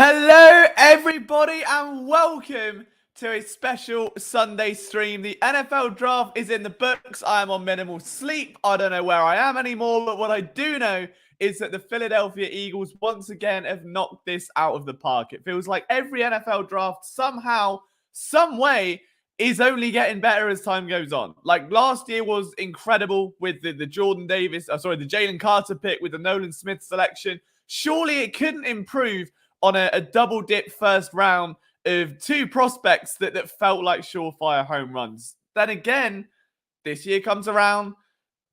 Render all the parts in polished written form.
Hello, everybody, and welcome to a special Sunday stream. The NFL draft is in the books. I am on minimal sleep. I don't know where I am anymore, but what I do know is that the Philadelphia Eagles once again have knocked this out of the park. It feels like every NFL draft somehow, some way, is only getting better as time goes on. Like last year was incredible with the Jordan Davis, the Jalen Carter pick with the Nolan Smith selection. Surely it couldn't improve on a double dip first round of two prospects that felt like surefire home runs. Then again, this year comes around,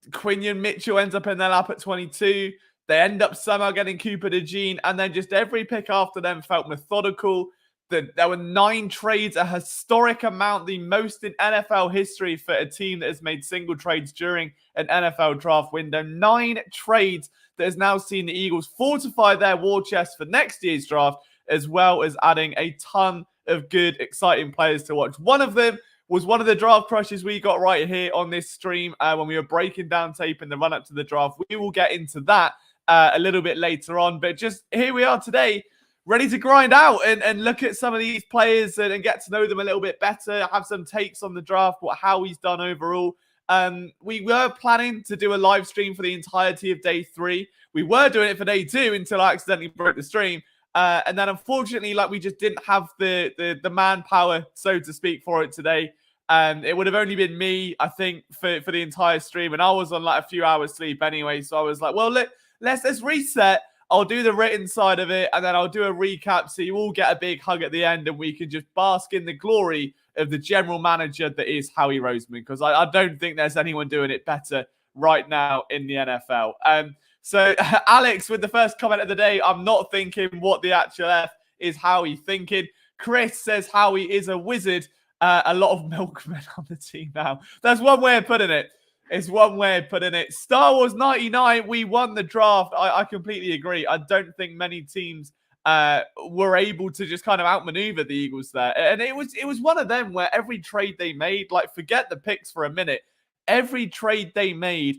Quinyon Mitchell ends up in their lap at 22. They end up somehow getting Cooper DeJean, and then just every pick after them felt methodical. There were 9 trades, a historic amount, the most in NFL history for a team that has made single trades during an NFL draft window. 9 trades that has now seen the Eagles fortify their war chest for next year's draft, as well as adding a ton of good, exciting players to watch. One of them was one of the draft crushes we got right here on this stream when we were breaking down tape in the run-up to the draft. We will get into that a little bit later on, but just here we are today, ready to grind out and look at some of these players and get to know them a little bit better, have some takes on the draft, how he's done overall. We were planning to do a live stream for the entirety of day 3. We were doing it for day 2 until I accidentally broke the stream. And then unfortunately, we just didn't have the manpower, so to speak, for it today. It would have only been me, I think, for the entire stream. And I was on a few hours sleep anyway. So I was like, well, let's reset. I'll do the written side of it, and then I'll do a recap so you all get a big hug at the end, and we can just bask in the glory of the general manager that is Howie Roseman, because I don't think there's anyone doing it better right now in the NFL. So Alex, with the first comment of the day, I'm not thinking what the actual F is Howie thinking. Chris says Howie is a wizard. A lot of milkmen on the team now. That's one way of putting it. It's one way of putting it. Star Wars 99, we won the draft. I completely agree. I don't think many teams were able to just kind of outmaneuver the Eagles there. And it was one of them where every trade they made, forget the picks for a minute, every trade they made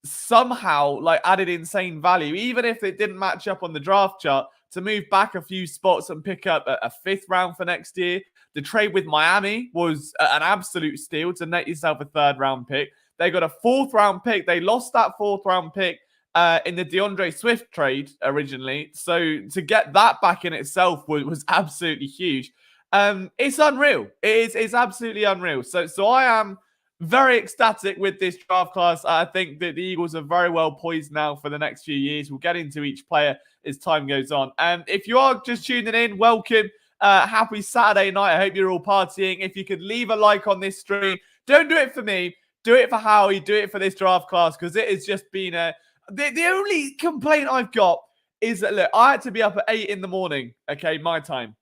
somehow added insane value, even if it didn't match up on the draft chart, to move back a few spots and pick up a 5th round for next year. The trade with Miami was an absolute steal to net yourself a 3rd round pick. They got a 4th round pick. They lost that 4th round pick in the DeAndre Swift trade originally. So to get that back in itself was absolutely huge. It's unreal. It's absolutely unreal. So I am very ecstatic with this draft class. I think that the Eagles are very well poised now for the next few years. We'll get into each player as time goes on. And if you are just tuning in, welcome. Happy Saturday night. I hope you're all partying. If you could leave a like on this stream, don't do it for me. Do it for Howie. Do it for this draft class, because it has just been the only complaint I've got is that, look, I had to be up at 8 in the morning, okay, my time.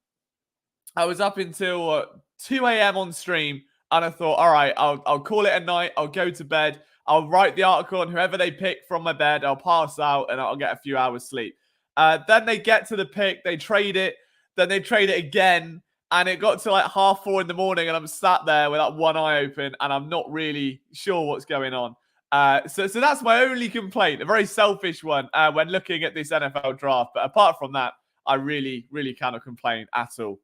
I was up until 2 a.m. on stream, and I thought, all right, I'll call it a night. I'll go to bed. I'll write the article on whoever they pick from my bed. I'll pass out, and I'll get a few hours sleep. Then they get to the pick. They trade it. Then they trade it again. And it got to 4:30 in the morning, and I'm sat there with one eye open, and I'm not really sure what's going on. So that's my only complaint, a very selfish one when looking at this NFL draft. But apart from that, I really, really cannot complain at all.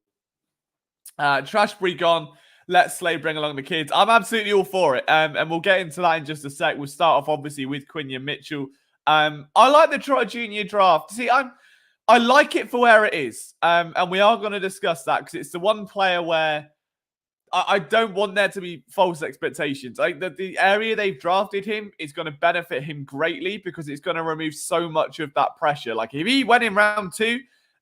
Trashbury gone. Let Slay bring along the kids. I'm absolutely all for it. And we'll get into that in just a sec. We'll start off, obviously, with Quinyon Mitchell. I like the Trotter Jr. draft. See, I like it for where it is. And we are going to discuss that because it's the one player where I don't want there to be false expectations. The area they've drafted him is going to benefit him greatly because it's going to remove so much of that pressure. If he went in round 2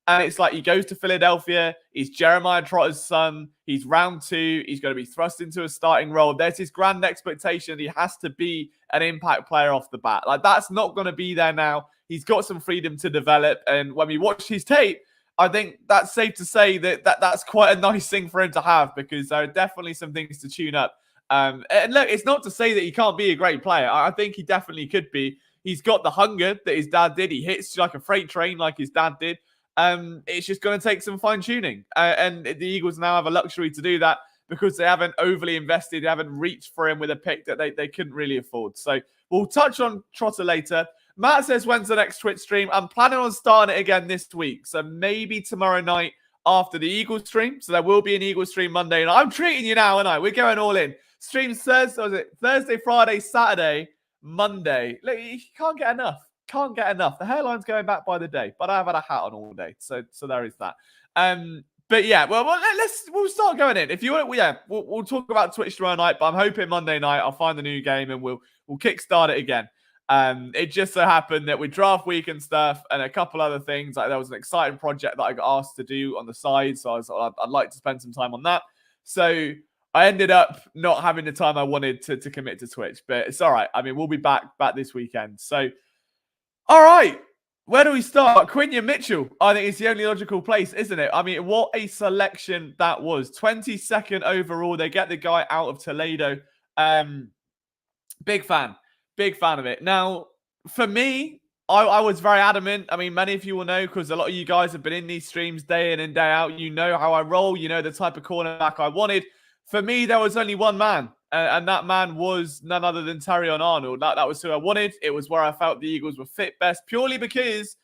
and it's he goes to Philadelphia, he's Jeremiah Trotter's son, he's round 2, he's going to be thrust into a starting role. There's this grand expectation that he has to be an impact player off the bat. That's not going to be there now. He's got some freedom to develop. And when we watch his tape, I think that's safe to say that's quite a nice thing for him to have, because there are definitely some things to tune up. And look, it's not to say that he can't be a great player. I think he definitely could be. He's got the hunger that his dad did. He hits like a freight train like his dad did. It's just going to take some fine-tuning. And the Eagles now have a luxury to do that because they haven't overly invested. They haven't reached for him with a pick that they couldn't really afford. So we'll touch on Trotter later. Matt says, when's the next Twitch stream? I'm planning on starting it again this week. So maybe tomorrow night after the Eagles stream. So there will be an Eagles stream Monday night. I'm treating you now, aren't I? We're going all in. Streams Thursday, Friday, Saturday, Monday. Look, you can't get enough. Can't get enough. The hairline's going back by the day, but I've had a hat on all day. So there is that. But yeah, well, we'll start going in. If you want, we'll talk about Twitch tomorrow night. But I'm hoping Monday night I'll find the new game and we'll kickstart it again. It just so happened that with draft week and stuff and a couple other things, like there was an exciting project that I got asked to do on the side. So I'd like to spend some time on that. So I ended up not having the time I wanted to commit to Twitch, but it's all right. I mean, we'll be back this weekend. So, all right. Where do we start? Quinyon Mitchell, I think it's the only logical place, isn't it? I mean, what a selection that was. 22nd overall. They get the guy out of Toledo. Big fan of it. Now, for me, I was very adamant. I mean, many of you will know because a lot of you guys have been in these streams day in and day out. You know how I roll. You know the type of cornerback I wanted. For me, there was only one man, and that man was none other than Terrion Arnold. That was who I wanted. It was where I felt the Eagles were fit best, purely because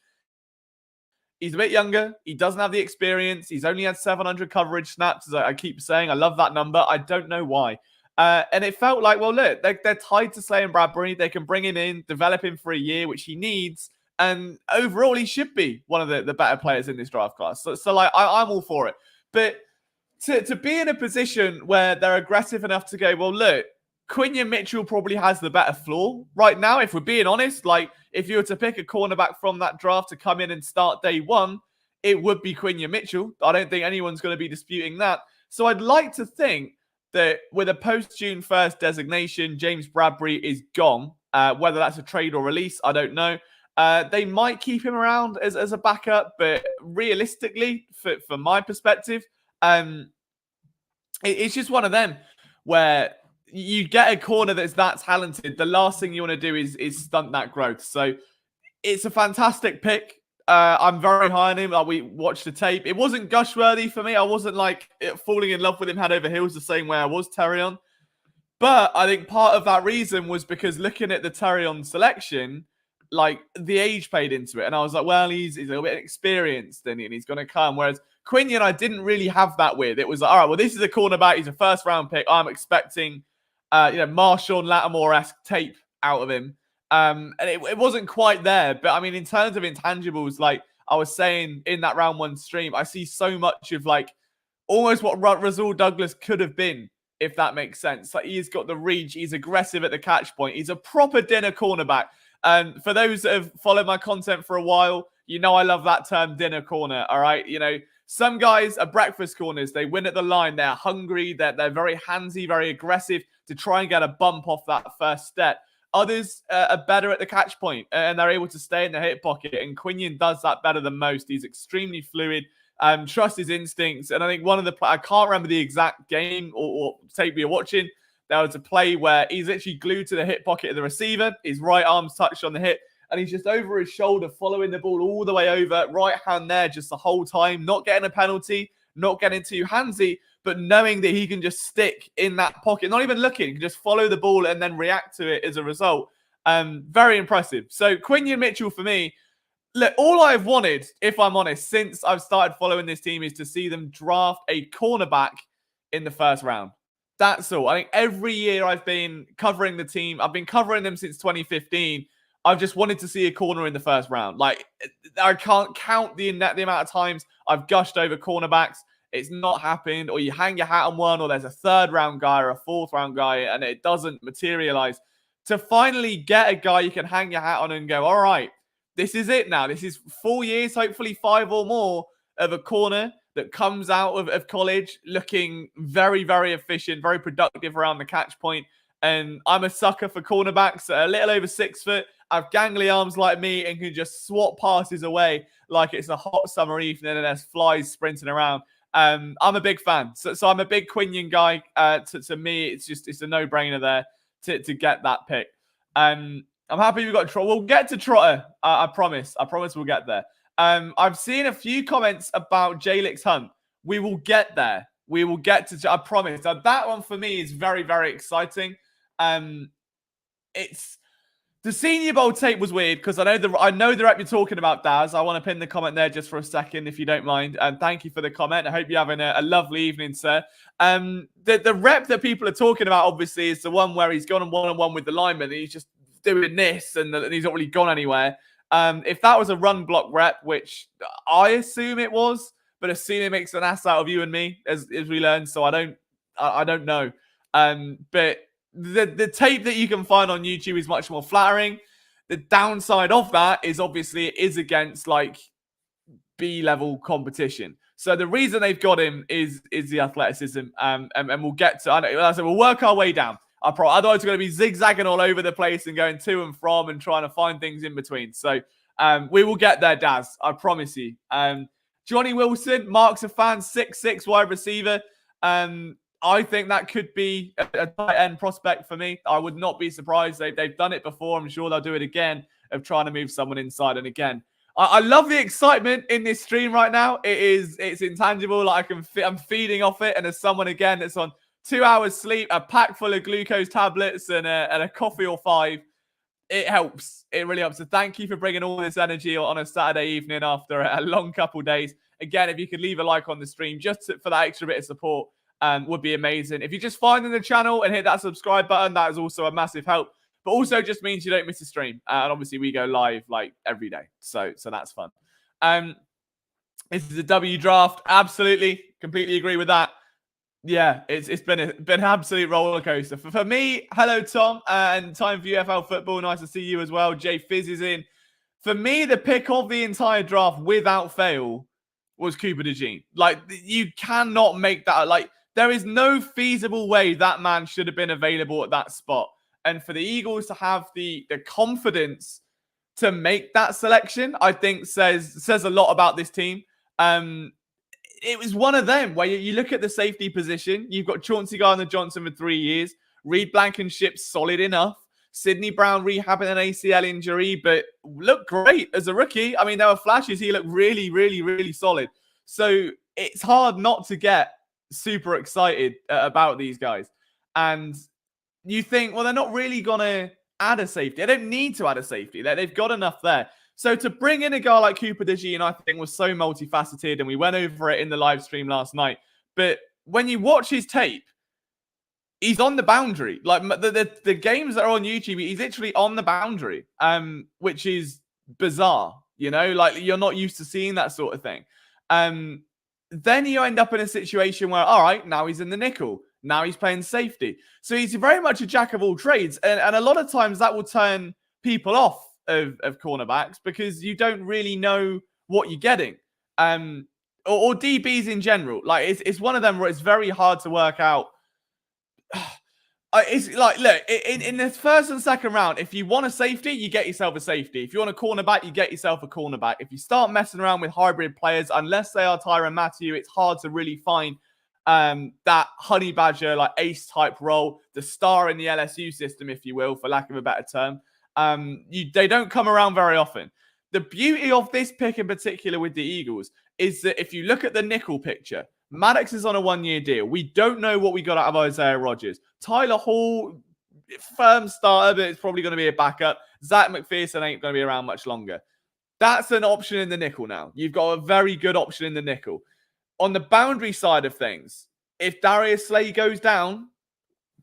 he's a bit younger. He doesn't have the experience. He's only had 700 coverage snaps, as I keep saying. I love that number. I don't know why. And it felt like, well, look, they're tied to Slay and Bradbury. They can bring him in, develop him for a year, which he needs. And overall, he should be one of the better players in this draft class. So like, I'm all for it. But to be in a position where they're aggressive enough to go, well, look, Quinyon Mitchell probably has the better floor right now. If we're being honest, like if you were to pick a cornerback from that draft to come in and start day one, it would be Quinyon Mitchell. I don't think anyone's going to be disputing that. So I'd like to think that with a post-June 1st designation, James Bradbury is gone. Whether that's a trade or release, I don't know. They might keep him around as a backup, but realistically, from my perspective, it's just one of them where you get a corner that's that talented. The last thing you want to do is stunt that growth. So it's a fantastic pick. I'm very high on him. Like, we watched the tape. It wasn't gush-worthy for me. I wasn't like falling in love with him head over heels the same way I was Terrion. But I think part of that reason was because looking at the Terrion selection, like the age played into it. And I was like, well, he's a little bit experienced and he's going to come. Whereas Quinyon, I didn't really have that with. It was like, all right, well, this is a cornerback. He's a first-round pick. I'm expecting, Marshawn Lattimore-esque tape out of him. And it wasn't quite there. But, I mean, in terms of intangibles, like I was saying in that round one stream, I see so much of, like, almost what Rasul Douglas could have been, if that makes sense. Like, he's got the reach. He's aggressive at the catch point. He's a proper dinner cornerback. And for those that have followed my content for a while, you know I love that term, dinner corner, all right? You know, some guys are breakfast corners. They win at the line. They're hungry. They're very handsy, very aggressive to try and get a bump off that first step. Others are better at the catch point, and they're able to stay in the hip pocket. And Quinyon does that better than most. He's extremely fluid. Trust his instincts. And I think one of the, I can't remember the exact game or tape we were watching. There was a play where he's literally glued to the hip pocket of the receiver. His right arm's touched on the hip. And he's just over his shoulder, following the ball all the way over. Right hand there just the whole time. Not getting a penalty, not getting too handsy, but knowing that he can just stick in that pocket. Not even looking. He can just follow the ball and then react to it as a result. Very impressive. So Quinyon Mitchell for me, look, all I've wanted, if I'm honest, since I've started following this team is to see them draft a cornerback in the first round. That's all. I think every year I've been covering the team, I've been covering them since 2015. I've just wanted to see a corner in the first round. Like, I can't count the amount of times I've gushed over cornerbacks. It's not happened, or you hang your hat on one, or there's a third round guy or a fourth round guy, and it doesn't materialize. To finally get a guy you can hang your hat on and go, all right, this is it now. This is 4 years, hopefully 5 or more, of a corner that comes out of college looking very, very efficient, very productive around the catch point. And I'm a sucker for cornerbacks, a little over 6 foot, have gangly arms like me, and can just swat passes away like it's a hot summer evening and there's flies sprinting around. I'm a big fan. So I'm a big Quinyon guy. To me, it's a no-brainer there to get that pick. I'm happy we've got Trotter. We'll get to Trotter. I promise. I promise we'll get there. I've seen a few comments about Jalyx Hunt. We will get there. We will get to. I promise. That one for me is very, very exciting. It's The Senior Bowl tape was weird because I know the rep you're talking about, Daz. I want to pin the comment there just for a second, if you don't mind. And thank you for the comment. I hope you're having a lovely evening, sir. The rep that people are talking about, obviously, is the one where he's gone on one-on-one with the lineman and he's just doing this and he's not really gone anywhere. If that was a run block rep, which I assume it was, but assume it makes an ass out of you and me, as we learned. So I don't know. But the tape that you can find on YouTube is much more flattering. The downside of that is obviously it is against like B-level competition. So the reason they've got him is the athleticism. And we'll get to. I said we'll work our way down. Otherwise, we're going to be zigzagging all over the place and going to and from and trying to find things in between. So we will get there, Daz. I promise you. Johnny Wilson, Mark's a fan, 6'6" wide receiver. I think that could be a tight end prospect for me. I would not be surprised. They've done it before. I'm sure they'll do it again of trying to move someone inside. And again, I love the excitement in this stream right now. It's intangible. Like I'm feeding off it. And as someone again that's on 2 hours sleep, a pack full of glucose tablets and a coffee or 5, it helps. It really helps. So thank you for bringing all this energy on a Saturday evening after a long couple days. Again, if you could leave a like on the stream just for that extra bit of support, would be amazing. If you just find the channel and hit that subscribe button, that is also a massive help. But also just means you don't miss a stream. And obviously we go live like every day. So that's fun. This is a W draft. Absolutely. Completely agree with that. Yeah, it's been an absolute roller coaster. For me, hello, Tom, and time for UFL football. Nice to see you as well. Jay Fizz is in. For me, the pick of the entire draft without fail was Cooper DeJean. Like, you cannot make that. Like, there is no feasible way that man should have been available at that spot. And for the Eagles to have the confidence to make that selection, I think says a lot about this team. It was one of them where you look at the safety position. You've got Chauncey Gardner-Johnson for 3 years. Reed Blankenship's solid enough. Sidney Brown rehabbing an ACL injury, but looked great as a rookie. I mean, there were flashes. He looked really, really, really solid. So it's hard not to get super excited about these guys. And you think, well, they're not really going to add a safety. They don't need to add a safety. They've got enough there. So to bring in a guy like Cooper DeJean, I think, was so multifaceted, and we went over it in the live stream last night. But when you watch his tape, he's on the boundary. Like the games that are on YouTube, he's literally on the boundary, which is bizarre. You know, like you're not used to seeing that sort of thing. Then you end up in a situation where, all right, now he's in the nickel. Now he's playing safety. So he's very much a jack of all trades. And a lot of times that will turn people off of cornerbacks because you don't really know what you're getting. Or DBs in general. Like, it's one of them where it's very hard to work out. It's like, look, in the first and second round, if you want a safety, you get yourself a safety. If you want a cornerback, you get yourself a cornerback. If you start messing around with hybrid players, unless they are Tyrann Mathieu, it's hard to really find that honey badger, like ace type role, the star in the LSU system, if you will, for lack of a better term. They don't come around very often. The beauty of this pick in particular with the Eagles is that if you look at the nickel picture, Maddox is on a 1-year deal. We don't know what we got out of Isaiah Rodgers. Tyler Hall, firm starter, but it's probably going to be a backup. Zach McPherson ain't going to be around much longer. That's an option in the nickel now. You've got a very good option in the nickel. On the boundary side of things, if Darius Slay goes down,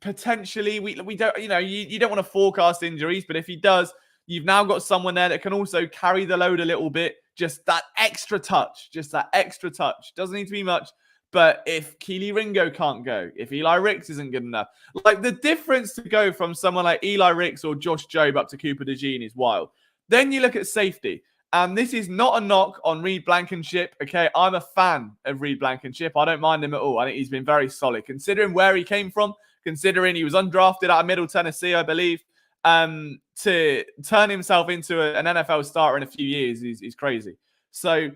potentially we don't, you don't want to forecast injuries, but if he does, you've now got someone there that can also carry the load a little bit. Just that extra touch. Doesn't need to be much. But if Keely Ringo can't go, if Eli Ricks isn't good enough, like the difference to go from someone like Eli Ricks or Josh Jobe up to Cooper DeJean is wild. Then you look at safety. And this is not a knock on Reed Blankenship. Okay, I'm a fan of Reed Blankenship. I don't mind him at all. I think he's been very solid. Considering where he came from, considering he was undrafted out of Middle Tennessee, I believe, to turn himself into an NFL starter in a few years is crazy. So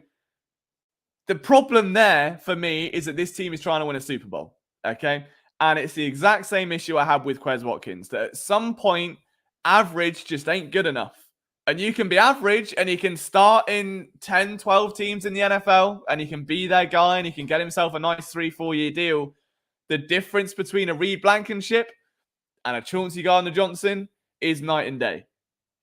the problem there for me is that this team is trying to win a Super Bowl, okay? And it's the exact same issue I had with Quez Watkins, that at some point, average just ain't good enough. And you can be average and he can start in 10, 12 teams in the NFL and he can be their guy and he can get himself a nice 3-4 year deal. The difference between a Reed Blankenship and a Chauncey Gardner-Johnson is night and day.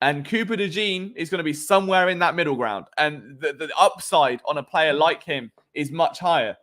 And Cooper DeJean is going to be somewhere in that middle ground. And the upside on a player like him is much higher.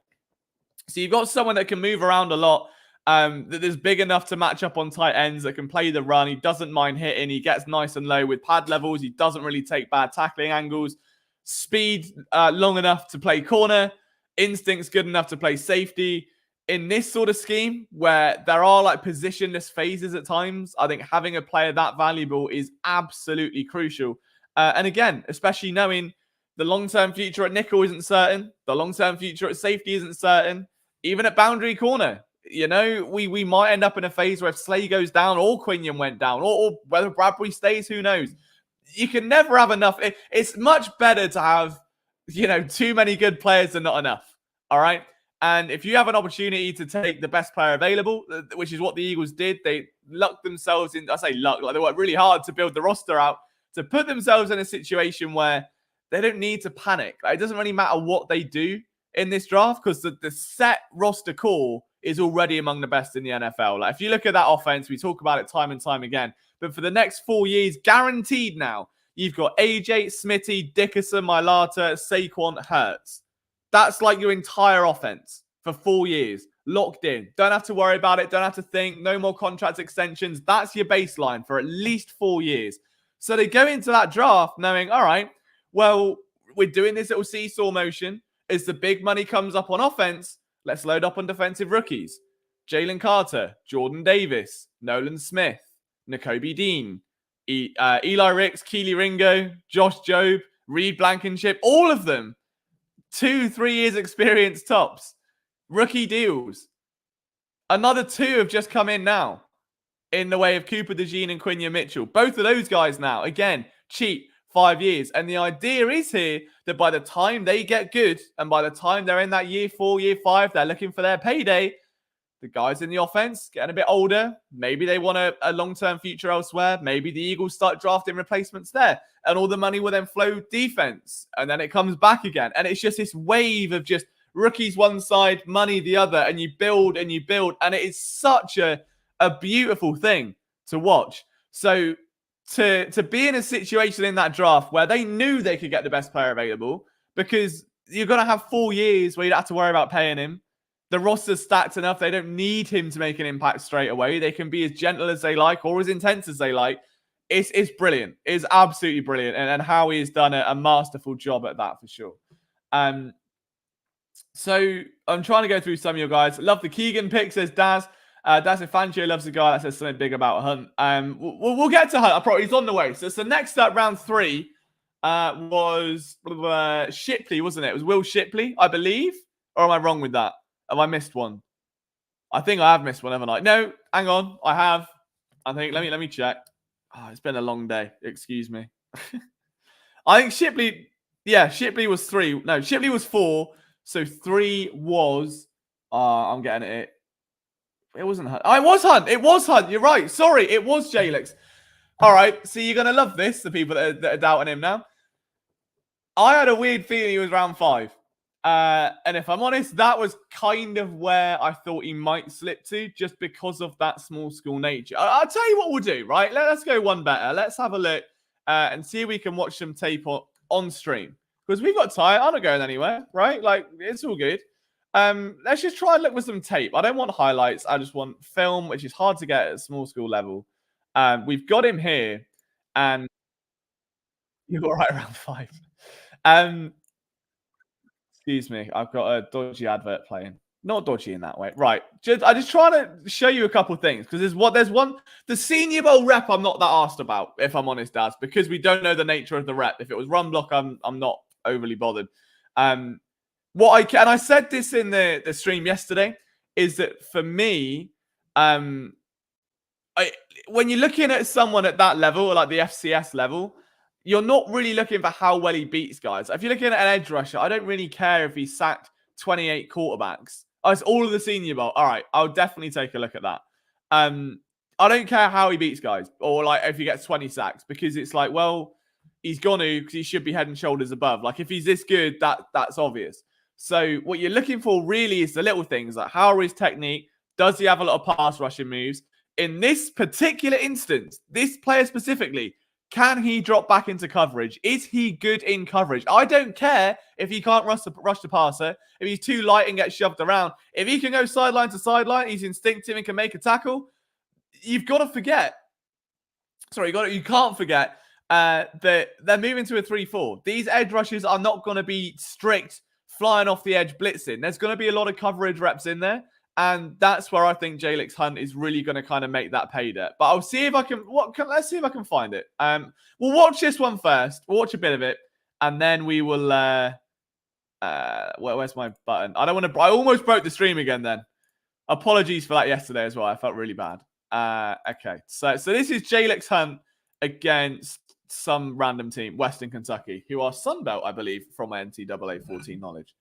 So you've got someone that can move around a lot, that is big enough to match up on tight ends, that can play the run. He doesn't mind hitting. He gets nice and low with pad levels. He doesn't really take bad tackling angles. Speed long enough to play corner. Instincts good enough to play safety. In this sort of scheme, where there are like positionless phases at times, I think having a player that valuable is absolutely crucial. And again, especially knowing the long-term future at nickel isn't certain. The long-term future at safety isn't certain. Even at boundary corner, you know, we might end up in a phase where if Slay goes down or Quinyon went down or whether Bradbury stays, who knows? You can never have enough. It's much better to have, you know, too many good players than not enough. All right. And if you have an opportunity to take the best player available, which is what the Eagles did, they lucked themselves in, I say luck, like they worked really hard to build the roster out, to put themselves in a situation where they don't need to panic. Like, it doesn't really matter what they do in this draft because the set roster core is already among the best in the NFL. Like if you look at that offense, we talk about it time and time again, but for the next 4 years, guaranteed now, you've got AJ, Smitty, Dickerson, Mailata, Saquon, Hurts. That's like your entire offense for 4 years, locked in. Don't have to worry about it. Don't have to think. No more contract extensions. That's your baseline for at least 4 years. So they go into that draft knowing, all right, well, we're doing this little seesaw motion. As the big money comes up on offense, let's load up on defensive rookies. Jalen Carter, Jordan Davis, Nolan Smith, Nakobe Dean, Eli Ricks, Keely Ringo, Josh Jobe, Reed Blankenship, all of them. 2-3 years experience tops. Rookie deals. Another 2 have just come in now in the way of Cooper DeJean and Quinyon Mitchell. Both of those guys now, again, cheap, 5 years. And the idea is here that by the time they get good and by the time they're in that year 4, year 5, they're looking for their payday, the guys in the offense getting a bit older. Maybe they want a long-term future elsewhere. Maybe the Eagles start drafting replacements there. And all the money will then flow defense. And then it comes back again. And it's just this wave of just rookies one side, money the other. And you build and you build. And it is such a beautiful thing to watch. So to be in a situation in that draft where they knew they could get the best player available, because you're going to have 4 years where you don't have to worry about paying him. The roster's stacked enough. They don't need him to make an impact straight away. They can be as gentle as they like or as intense as they like. It's brilliant. It's absolutely brilliant. And Howie has done a masterful job at that for sure. So I'm trying to go through some of your guys. Love the Keegan pick, says Daz. Daz Fangio loves a guy that says something big about Hunt. We'll get to Hunt. He's on the way. So next up, round 3 was Shipley, wasn't it? It was Will Shipley, I believe. Or am I wrong with that? Have I missed one? I think I have missed one, haven't I? No, hang on. I have. I think, let me check. Oh, it's been a long day. Excuse me. I think Shipley was 3. No, Shipley was 4. So 3 was, I'm getting it. It wasn't Hunt. Oh, it was Hunt. It was Hunt. You're right. Sorry, it was Jalyx. All right. So you're going to love this, the people that are doubting him now. I had a weird feeling he was round 5. And if I'm honest, that was kind of where I thought he might slip to, just because of that small school nature. I'll tell you what we'll do, right? Let's go one better. Let's have a look and see if we can watch some tape on stream. Because we've got time. I'm not going anywhere, right? Like, it's all good. Let's just try and look with some tape. I don't want highlights. I just want film, which is hard to get at small school level. We've got him here. And you're all right around 5. Excuse me, I've got a dodgy advert playing. Not dodgy in that way. Right. I just trying to show you a couple of things. Because there's one. The Senior Bowl rep I'm not that asked about, if I'm honest, Daz. Because we don't know the nature of the rep. If it was run block, I'm not overly bothered. And I said this in the stream yesterday, is that for me, when you're looking at someone at that level, like the FCS level, you're not really looking for how well he beats guys. If you're looking at an edge rusher, I don't really care if he sacked 28 quarterbacks. Oh, it's all of the Senior Bowl. All right, I'll definitely take a look at that. I don't care how he beats guys, or like if he gets 20 sacks, because it's like, well, he's gonna, because he should be head and shoulders above. Like if he's this good, that's obvious. So what you're looking for really is the little things, like how are his technique? Does he have a lot of pass rushing moves? In this particular instance, this player specifically Can he drop back into coverage? Is he good in coverage? I don't care if he can't rush the passer, if he's too light and gets shoved around. If he can go sideline to sideline, he's instinctive and can make a tackle. You've got to forget. Sorry, you can't forget that they're moving to a 3-4. These edge rushes are not going to be strict, flying off the edge blitzing. There's going to be a lot of coverage reps in there. And that's where I think Jalyx Hunt is really going to kind of make that pay dirt. But I'll see if I can. Let's see if I can find it. We'll watch this one first. We'll watch a bit of it, and then we will. Where's my button? I don't want to. I almost broke the stream again. Then, apologies for that yesterday as well. I felt really bad. Okay, so this is Jalyx Hunt against some random team, Western Kentucky, who are Sunbelt, I believe, from my NCAA 14 knowledge.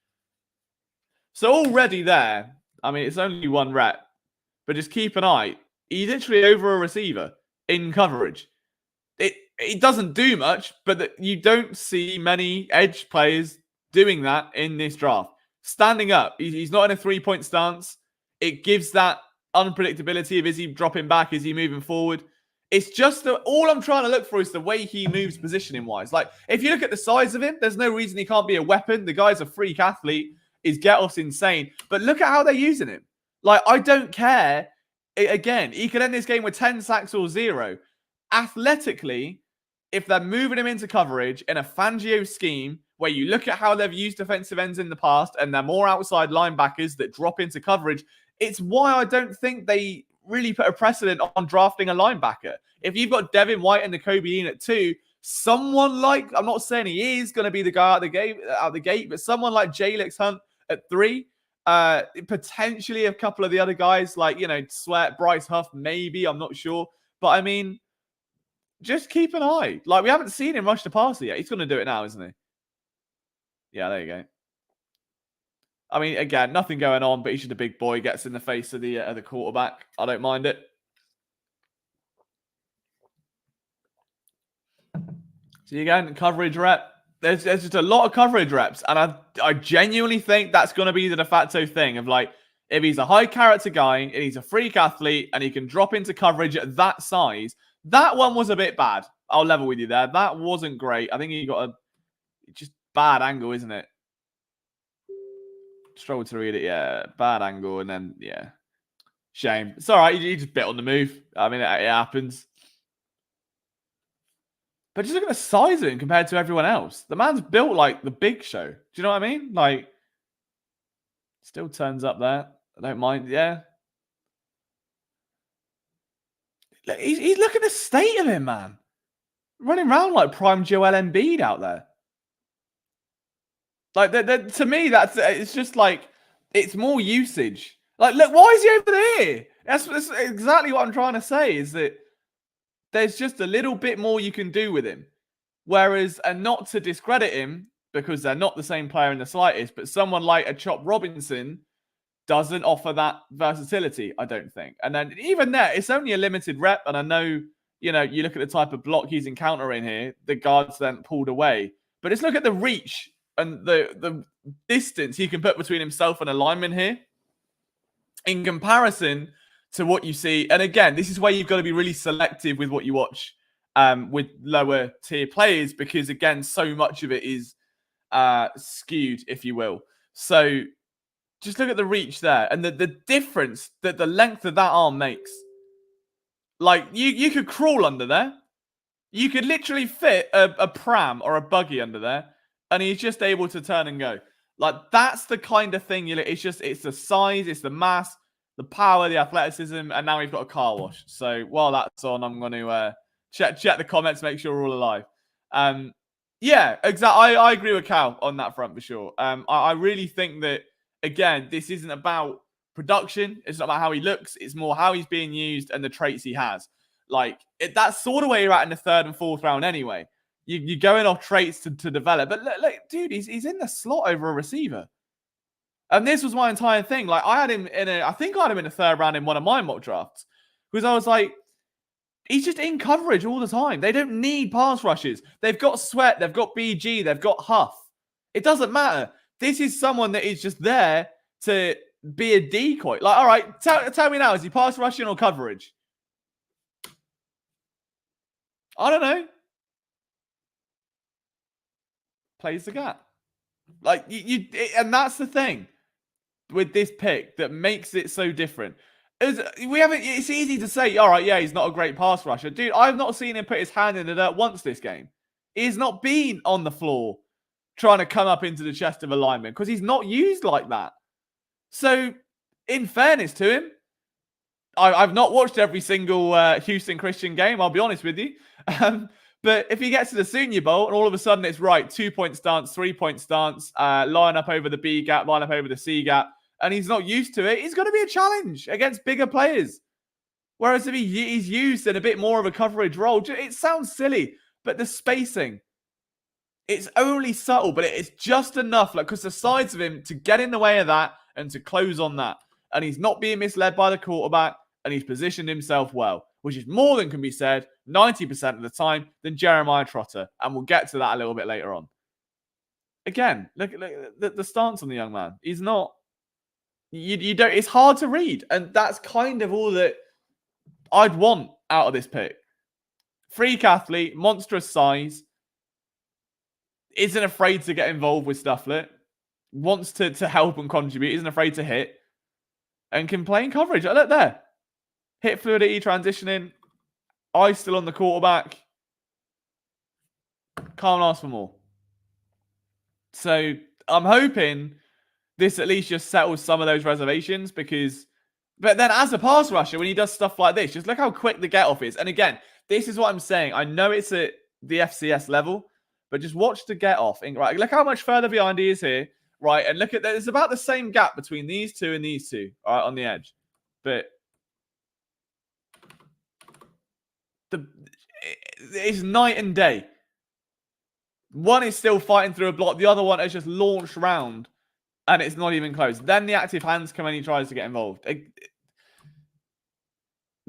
So already there. I mean, it's only one rep, but just keep an eye. He's literally over a receiver in coverage. It doesn't do much, but you don't see many edge players doing that in this draft. Standing up, he's not in a three-point stance. It gives that unpredictability of is he dropping back, is he moving forward. It's just that all I'm trying to look for is the way he moves positioning-wise. Like, if you look at the size of him, there's no reason he can't be a weapon. The guy's a freak athlete. His get-off's insane. But look at how they're using him. Like, I don't care. Again, he could end this game with 10 sacks or 0. Athletically, if they're moving him into coverage in a Fangio scheme where you look at how they've used defensive ends in the past and they're more outside linebackers that drop into coverage, it's why I don't think they really put a precedent on drafting a linebacker. If you've got Devin White and Nakobe at 2, someone like, I'm not saying he is going to be the guy out the gate, but someone like Jalyx Hunt at 3, potentially a couple of the other guys like, Sweat, Bryce Huff, maybe, I'm not sure. But I mean, just keep an eye. Like, we haven't seen him rush the passer yet. He's going to do it now, isn't he? Yeah, there you go. I mean, again, nothing going on, but he's just a big boy, gets in the face of the quarterback. I don't mind it. So again, coverage rep. There's just a lot of coverage reps, and I genuinely think that's going to be the de facto thing of, like, if he's a high character guy and he's a freak athlete and he can drop into coverage at that size. That one was a bit bad. I'll level with you there. That wasn't great. I think he got a just bad angle, isn't it? Struggled to read it. Yeah, bad angle, and then yeah, shame. It's all right. He just bit on the move. I mean, it happens. But just look at the size of him compared to everyone else. The man's built like the Big Show. Do you know what I mean? Like, still turns up there. I don't mind. Yeah. He's look at the state of him, man. Running around like prime Joel Embiid out there. Like, to me, it's just like, it's more usage. Like, look, why is he over there? That's exactly what I'm trying to say, is that there's just a little bit more you can do with him. Whereas, and not to discredit him, because they're not the same player in the slightest, but someone like a Chop Robinson doesn't offer that versatility, I don't think. And then even there, it's only a limited rep. And I know, you look at the type of block he's encountering here, the guard's then pulled away. But just look at the reach and the distance he can put between himself and a lineman here in comparison to what you see. And again, this is where you've got to be really selective with what you watch with lower tier players, because again, so much of it is skewed, if you will. So just look at the reach there and the difference that the length of that arm makes. Like, you could crawl under there. You could literally fit a pram or a buggy under there, and he's just able to turn and go. Like, that's the kind of thing. It's the size, it's the mass, the power, the athleticism, and now we've got a car wash. So while that's on, I'm going to check the comments, make sure we're all alive. Yeah, exactly. I agree with Cal on that front for sure. I really think that, again, this isn't about production. It's not about how he looks. It's more how he's being used and the traits he has. Like, that's sort of where you're at in the 3rd and 4th round anyway. You're going off traits to develop. But look, dude, he's in the slot over a receiver. And this was my entire thing. Like, I think I had him in the 3rd round in one of my mock drafts. Because I was like, he's just in coverage all the time. They don't need pass rushes. They've got Sweat. They've got BG. They've got Huff. It doesn't matter. This is someone that is just there to be a decoy. Like, all right, tell me now, is he pass rushing or coverage? I don't know. plays the gap. Like and that's the thing with this pick that makes it so different. It's easy to say, all right, yeah, he's not a great pass rusher. Dude, I've not seen him put his hand in the dirt once this game. He's not been on the floor trying to come up into the chest of a lineman because he's not used like that. So, in fairness to him, I've not watched every single Houston Christian game, I'll be honest with you. But if he gets to the Senior Bowl and all of a sudden it's right, 2-point stance, 3-point stance, line up over the B gap, line up over the C gap, and he's not used to it, he's going to be a challenge against bigger players. Whereas if he's used in a bit more of a coverage role, it sounds silly, but the spacing, it's only subtle, but it's just enough, like, because the sides of him to get in the way of that and to close on that. And he's not being misled by the quarterback, and he's positioned himself well, which is more than can be said 90% of the time than Jeremiah Trotter. And we'll get to that a little bit later on. Again, look at the stance on the young man. He's not... You don't. It's hard to read, and that's kind of all that I'd want out of this pick. Freak athlete, monstrous size, isn't afraid to get involved with stufflet, wants to help and contribute, isn't afraid to hit, and can play in coverage. Look there, hit fluidity, transitioning, eyes still on the quarterback. Can't ask for more. So I'm hoping this at least just settles some of those reservations because... But then as a pass rusher, when he does stuff like this, just look how quick the get-off is. And again, this is what I'm saying. I know it's at the FCS level, but just watch the get-off. Right, look how much further behind he is here. Right, and look at that. It's about the same gap between these two and these two, all right, on the edge. But it's night and day. One is still fighting through a block. The other one has just launched round. And it's not even close. Then the active hands come and he tries to get involved.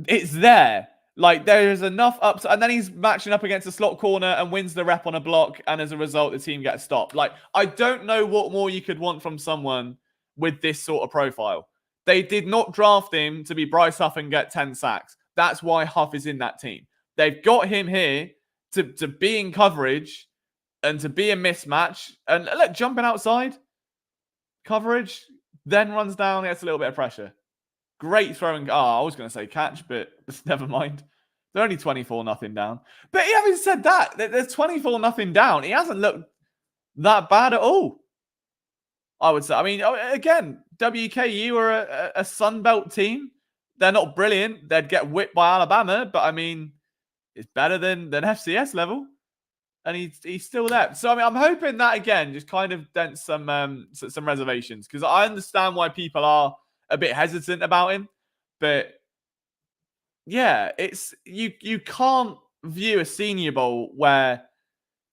It's there. Like, there is enough ups. And then he's matching up against a slot corner and wins the rep on a block. And as a result, the team gets stopped. Like, I don't know what more you could want from someone with this sort of profile. They did not draft him to be Bryce Huff and get 10 sacks. That's why Huff is in that team. They've got him here to be in coverage and to be a mismatch. And look, jumping outside. Coverage, then runs down, gets a little bit of pressure. Great throwing. Oh, I was going to say catch, but never mind. They're only 24-0 down. But having said that, they're 24-0 down. He hasn't looked that bad at all, I would say. I mean, again, WKU are a Sunbelt team. They're not brilliant. They'd get whipped by Alabama, but I mean, it's better than FCS level. And he's still there. So, I mean, I'm hoping that, again, just kind of dents some reservations. Because I understand why people are a bit hesitant about him. But, yeah, it's you can't view a Senior Bowl where...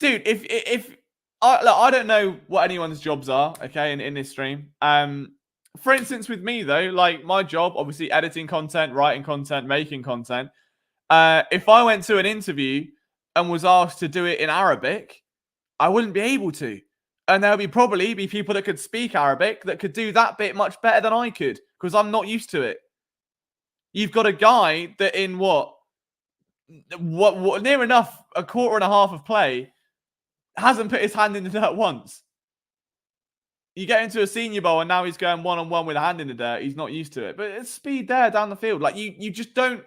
Dude, if I don't know what anyone's jobs are, okay, in this stream. For instance, with me, though, like, my job, obviously, editing content, writing content, making content. If I went to an interview... and was asked to do it in Arabic, I wouldn't be able to. And there would probably be people that could speak Arabic that could do that bit much better than I could because I'm not used to it. You've got a guy that in what near enough a quarter and a half of play hasn't put his hand in the dirt once. You get into a Senior Bowl and now he's going one-on-one with a hand in the dirt. He's not used to it. But it's speed there down the field. Like you just don't...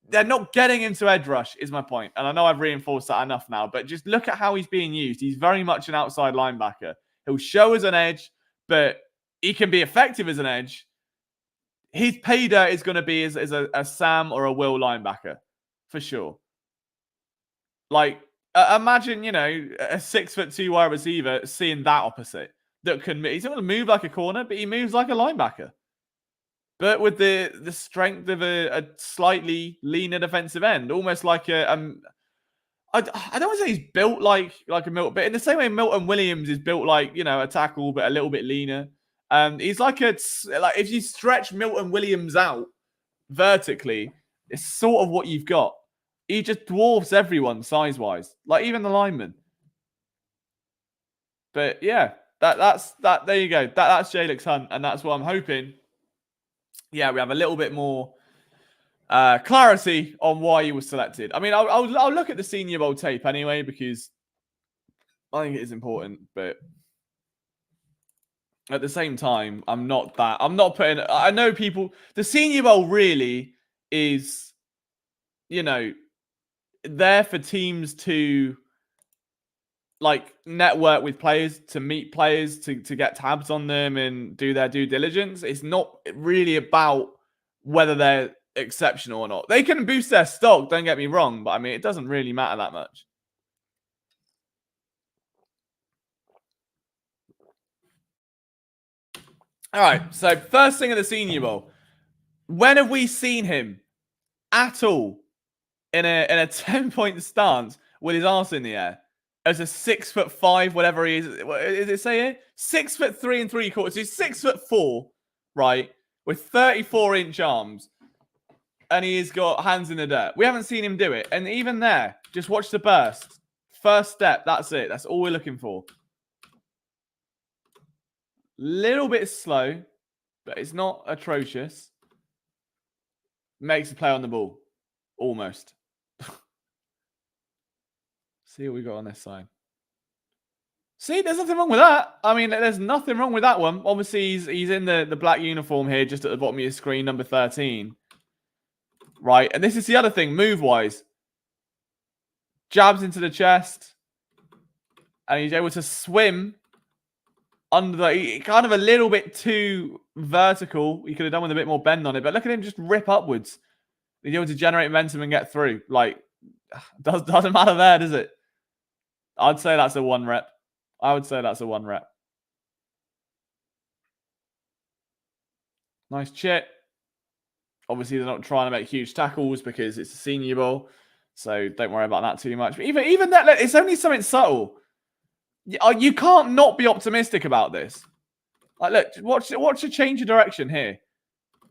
They're not getting into edge rush, is my point. And I know I've reinforced that enough now, but just look at how he's being used. He's very much an outside linebacker. He'll show as an edge, but he can be effective as an edge. His pay dirt is going to be as a Sam or a Will linebacker, for sure. Like, imagine, you know, a 6'2" wide receiver seeing that opposite. He's not going to move like a corner, but he moves like a linebacker. But with the strength of a slightly leaner defensive end, almost like I don't want to say he's built like a Milton, but in the same way Milton Williams is built like, you know, a tackle, but a little bit leaner. He's like if you stretch Milton Williams out vertically, it's sort of what you've got. He just dwarfs everyone size-wise, like even the linemen. But yeah, that's that. There you go. That's Jalyx Hunt, and that's what I'm hoping. Yeah, we have a little bit more clarity on why he was selected. I mean, I'll look at the Senior Bowl tape anyway, because I think it is important, but at the same time, I'm not putting, I know people, the Senior Bowl really is, you know, there for teams to like network with players, to meet players, to get tabs on them and do their due diligence. It's not really about whether they're exceptional or not. They can boost their stock, don't get me wrong, but I mean, it doesn't really matter that much. All right, so first thing at the Senior Bowl. When have we seen him at all in a 10-point stance with his arse in the air as a 6'5", whatever he is? What does it say here? 6'3" 3/4. He's 6'4", right, with 34-inch arms, and he's got hands in the dirt. We haven't seen him do it, and even there, just watch the burst. First step, that's it. That's all we're looking for. Little bit slow, but it's not atrocious. Makes a play on the ball. Almost. See what we got on this side. See, there's nothing wrong with that. I mean, there's nothing wrong with that one. Obviously, he's in the black uniform here, just at the bottom of your screen, number 13. Right, and this is the other thing, move-wise. Jabs into the chest. And he's able to swim under the... Kind of a little bit too vertical. He could have done with a bit more bend on it. But look at him just rip upwards. He's able to generate momentum and get through. Like, doesn't matter there, does it? I'd say that's a 1 rep. I would say that's a 1 rep. Nice chip. Obviously, they're not trying to make huge tackles because it's a Senior Bowl. So don't worry about that too much. But even that, it's only something subtle. You can't not be optimistic about this. Like, look, watch a change of direction here.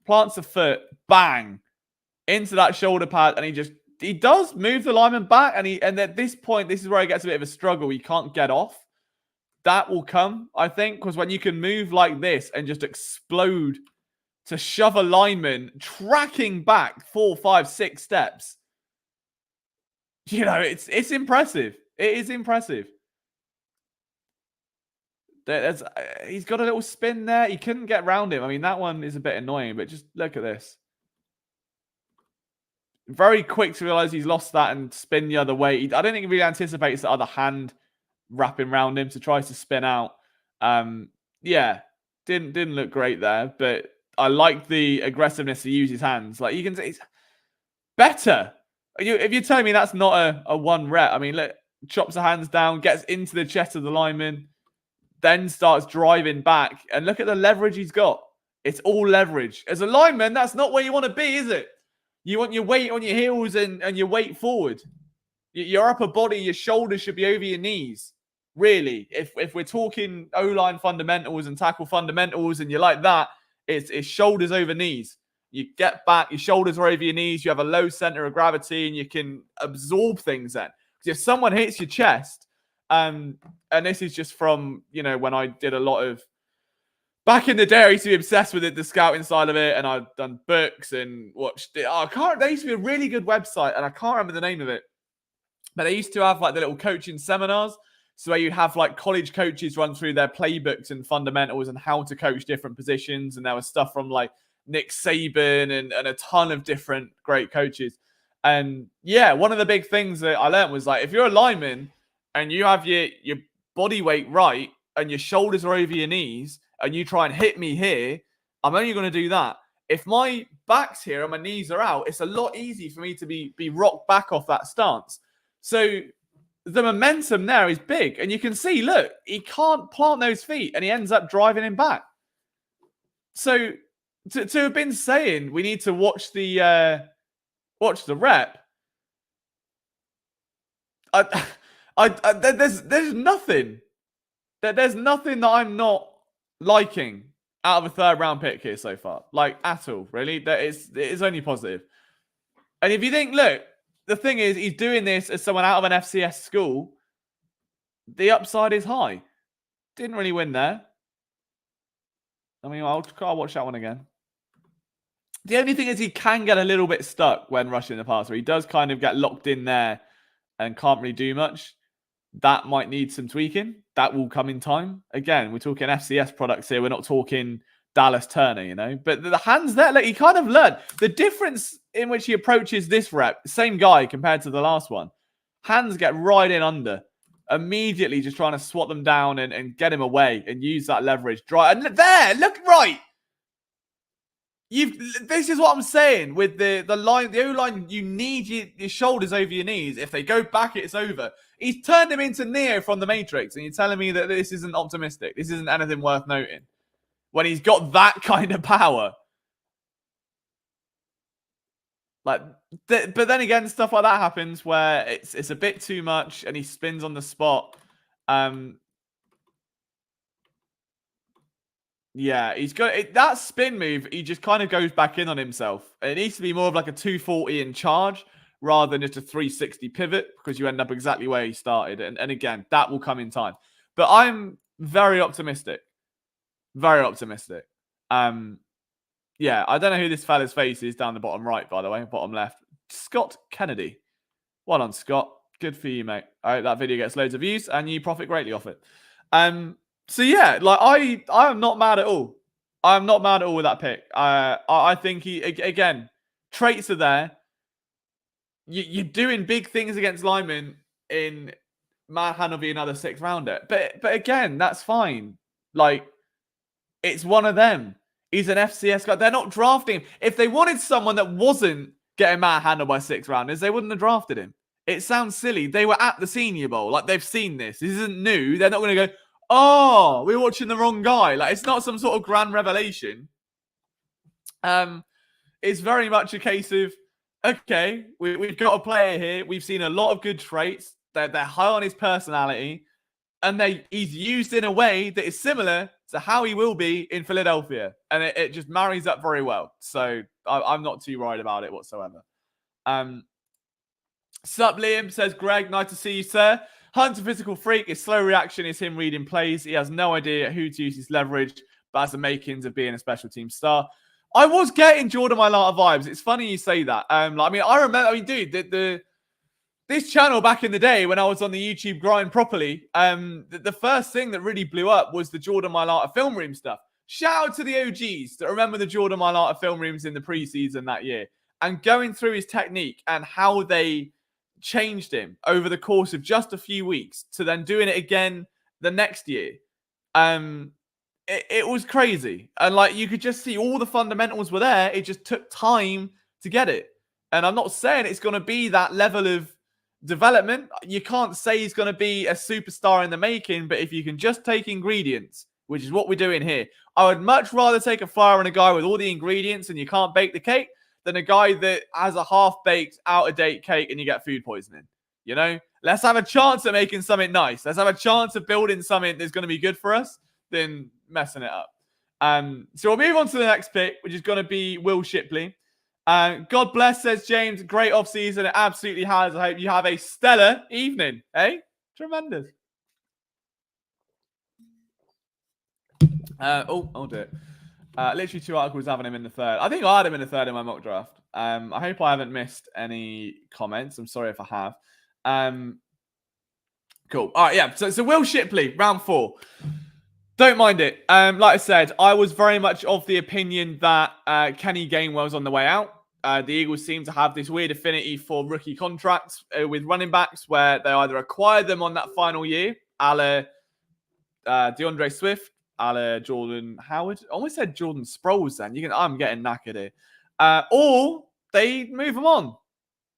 Plants a foot, bang, into that shoulder pad, and he does move the lineman back, and at this point, this is where he gets a bit of a struggle. He can't get off. That will come, I think, because when you can move like this and just explode to shove a lineman tracking back 4, 5, 6 steps, you know, it's impressive. It is impressive. He's got a little spin there. He couldn't get around him. I mean, that one is a bit annoying, but just look at this. Very quick to realize he's lost that and spin the other way. I don't think he really anticipates the other hand wrapping around him, so tries to spin out. Yeah, didn't look great there, but I like the aggressiveness to use his hands. Like, you can say, it's better. If you're telling me that's not a 1 rep, I mean, look, chops the hands down, gets into the chest of the lineman, then starts driving back, and look at the leverage he's got. It's all leverage. As a lineman, that's not where you want to be, is it? You want your weight on your heels and your weight forward. Your upper body, your shoulders should be over your knees. Really, if we're talking O-line fundamentals and tackle fundamentals and you're like that, it's shoulders over knees. You get back, your shoulders are over your knees, you have a low center of gravity, and you can absorb things then. Because if someone hits your chest, and this is just from, you know, when I did a lot of... Back in the day, I used to be obsessed with it, the scouting side of it, and I've done books and watched it. There used to be a really good website, and I can't remember the name of it. But they used to have, like, the little coaching seminars. So where you'd have, like, college coaches run through their playbooks and fundamentals and how to coach different positions. And there was stuff from, like, Nick Saban and a ton of different great coaches. And, yeah, one of the big things that I learned was, like, if you're a lineman and you have your body weight right and your shoulders are over your knees and you try and hit me here, I'm only going to do that. If my back's here and my knees are out, it's a lot easier for me to be rocked back off that stance. So the momentum there is big. And you can see, look, he can't plant those feet and he ends up driving him back. So to have been saying we need to watch the rep, there's nothing. There's nothing that I'm not liking out of a 3rd round pick here so far. Like, at all, really. It is only positive. And if you think, look, the thing is, he's doing this as someone out of an FCS school. The upside is high. Didn't really win there. I mean, I'll watch that one again. The only thing is he can get a little bit stuck when rushing the passer. He does kind of get locked in there and can't really do much. that might need some tweaking. That will come in time. Again, we're talking FCS products here. We're not talking Dallas Turner, you know. But the hands there, like, he kind of learned. The difference in which he approaches this rep, same guy compared to the last one. Hands get right in under. Immediately just trying to swat them down and get him away and use that leverage. And there, look right. This is what I'm saying with the line, the O-line, you need your shoulders over your knees. If they go back, it's over. He's turned him into Neo from the Matrix, and you're telling me that this isn't optimistic. This isn't anything worth noting. When he's got that kind of power. Like, but then again, stuff like that happens where it's a bit too much and he spins on the spot. Yeah, he's got that spin move. He just kind of goes back in on himself. It needs to be more of like a 240 in charge rather than just a 360 pivot, because you end up exactly where he started. And again, that will come in time. But I'm very optimistic. Very optimistic. Yeah, I don't know who this fella's face is down the bottom right, by the way, bottom left. Scott Kennedy. Well done, Scott. Good for you, mate. I hope that video gets loads of views and you profit greatly off it. So yeah, like I am not mad at all. I'm not mad at all with that pick. I think he, again, traits are there. You're doing big things against linemen in manhandle v another 6th rounder. But again, that's fine. Like, it's one of them. He's an FCS guy. They're not drafting him. If they wanted someone that wasn't getting manhandled by 6th rounders, they wouldn't have drafted him. It sounds silly. They were at the Senior Bowl. Like, they've seen this. This isn't new. They're not going to go, oh, we're watching the wrong guy. Like, it's not some sort of grand revelation. It's very much a case of, okay, we've got a player here. We've seen a lot of good traits. They're high on his personality. And he's used in a way that is similar to how he will be in Philadelphia. And it just marries up very well. So I'm not too worried about it whatsoever. Sup, Liam, says Greg. Nice to see you, sir. Hunt's a physical freak. His slow reaction is him reading plays. He has no idea who to use his leverage, but has the makings of being a special team star. I was getting Jordan Mailata vibes. It's funny you say that. I mean, dude, this channel back in the day when I was on the YouTube grind properly, the first thing that really blew up was the Jordan Mailata film room stuff. Shout out to the OGs that remember the Jordan Mailata film rooms in the preseason that year and going through his technique and how they changed him over the course of just a few weeks to then doing it again the next year. It was crazy. And like, you could just see all the fundamentals were there. It just took time to get it. And I'm not saying it's going to be that level of development. You can't say he's going to be a superstar in the making, but if you can just take ingredients, which is what we're doing here, I would much rather take a flyer on a guy with all the ingredients and you can't bake the cake than a guy that has a half-baked, out-of-date cake and you get food poisoning. You know? Let's have a chance at making something nice. Let's have a chance of building something that's going to be good for us than messing it up. So we'll move on to the next pick, which is going to be Will Shipley. God bless, says James. Great off-season. It absolutely has. I hope you have a stellar evening. Eh? Tremendous. I'll do it. Literally 2 articles having him in the 3rd. I think I had him in the 3rd in my mock draft. I hope I haven't missed any comments. I'm sorry if I have. Cool. All right, yeah. So Will Shipley, round 4. Don't mind it. Like I said, I was very much of the opinion that Kenny Gainwell's on the way out. The Eagles seem to have this weird affinity for rookie contracts with running backs where they either acquire them on that final year, a la DeAndre Swift, a la Jordan Howard. I almost said Jordan Sproles then. I'm getting knackered here. Or they move them on.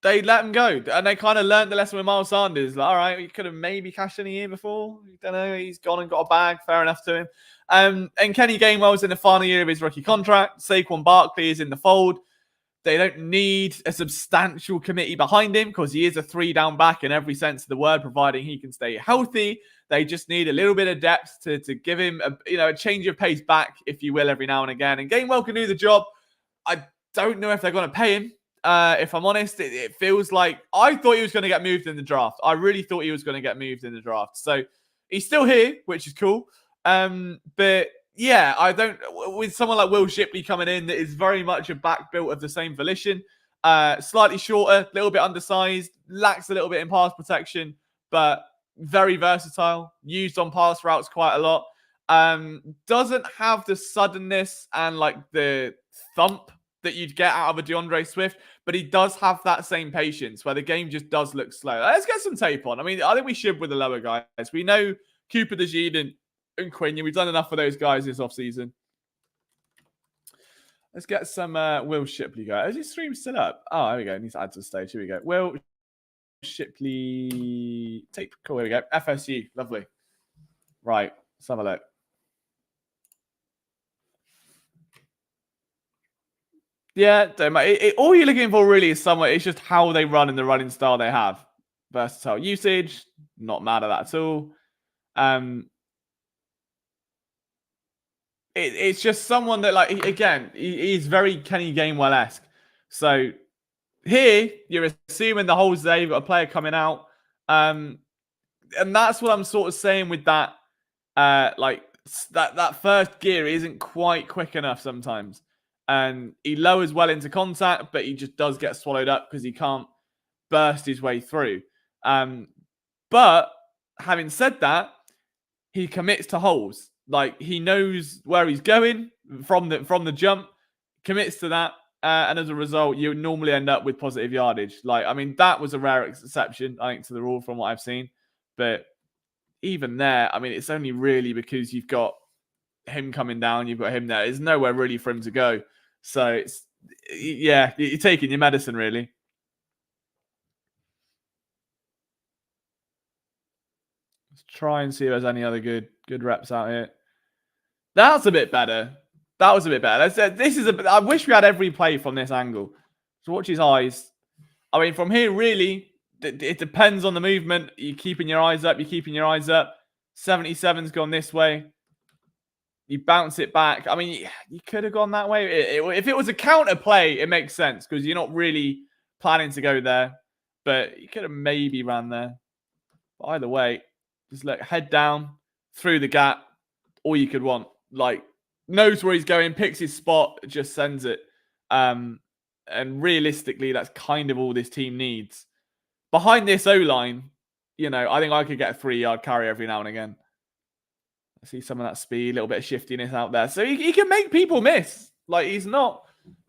They let him go. And they kind of learned the lesson with Miles Sanders. Like, all right, we could have maybe cashed in a year before. I don't know. He's gone and got a bag. Fair enough to him. And Kenny Gainwell's in the final year of his rookie contract. Saquon Barkley is in the fold. They don't need a substantial committee behind him because he is a 3-down back in every sense of the word, providing he can stay healthy. They just need a little bit of depth to give him a change of pace back, if you will, every now and again. And Gainwell can do the job. I don't know if they're going to pay him. If I'm honest, it feels like I thought he was going to get moved in the draft. I really thought he was going to get moved in the draft. So he's still here, which is cool. But yeah, I don't. With someone like Will Shipley coming in, that is very much a back built of the same volition. Slightly shorter, a little bit undersized, lacks a little bit in pass protection, but very versatile, used on pass routes quite a lot. Doesn't have the suddenness and like the thump that you'd get out of a DeAndre Swift, but he does have that same patience where the game just does look slow. Let's get some tape on. I mean, I think we should with the lower guys. We know Cooper, DeJean, and Quinyon. We've done enough for those guys this offseason. Let's get some Will Shipley go. Is his stream still up? Oh, there we go. He needs to add to the stage. Here we go. Will Shipley tape. Cool. Here we go. FSU. Lovely. Right. Let's have a look. Yeah, all you're looking for really is somewhere. It's just how they run and the running style they have. Versatile usage, not mad at that at all. It's just someone that, like, again, he's very Kenny Gainwell-esque. So here, you're assuming the hole's there. You've got a player coming out. And that's what I'm sort of saying with that. Like, that first gear isn't quite quick enough sometimes. And he lowers well into contact, but he just does get swallowed up because he can't burst his way through. But having said that, he commits to holes. Like, he knows where he's going from the jump, commits to that, and as a result, you normally end up with positive yardage. Like, I mean, that was a rare exception, I think, to the rule from what I've seen. But even there, I mean, it's only really because you've got him coming down, you've got him there. There's nowhere really for him to go. So, it's, yeah, you're taking your medicine, really. Let's try and see if there's any other good reps out here. That's a bit better. That was a bit better. This is I wish we had every play from this angle. So watch his eyes. I mean, from here, really, it depends on the movement. You're keeping your eyes up. You're keeping your eyes up. 77's gone this way. You bounce it back. I mean, you could have gone that way. If it was a counter play, it makes sense because you're not really planning to go there. But you could have maybe ran there. But either way, just look, head down, through the gap, all you could want. Like, knows where he's going, picks his spot, just sends it. And realistically, that's kind of all this team needs. Behind this O-line, you know, I think I could get a 3-yard carry every now and again. I see some of that speed, a little bit of shiftiness out there. So he can make people miss. Like, he's not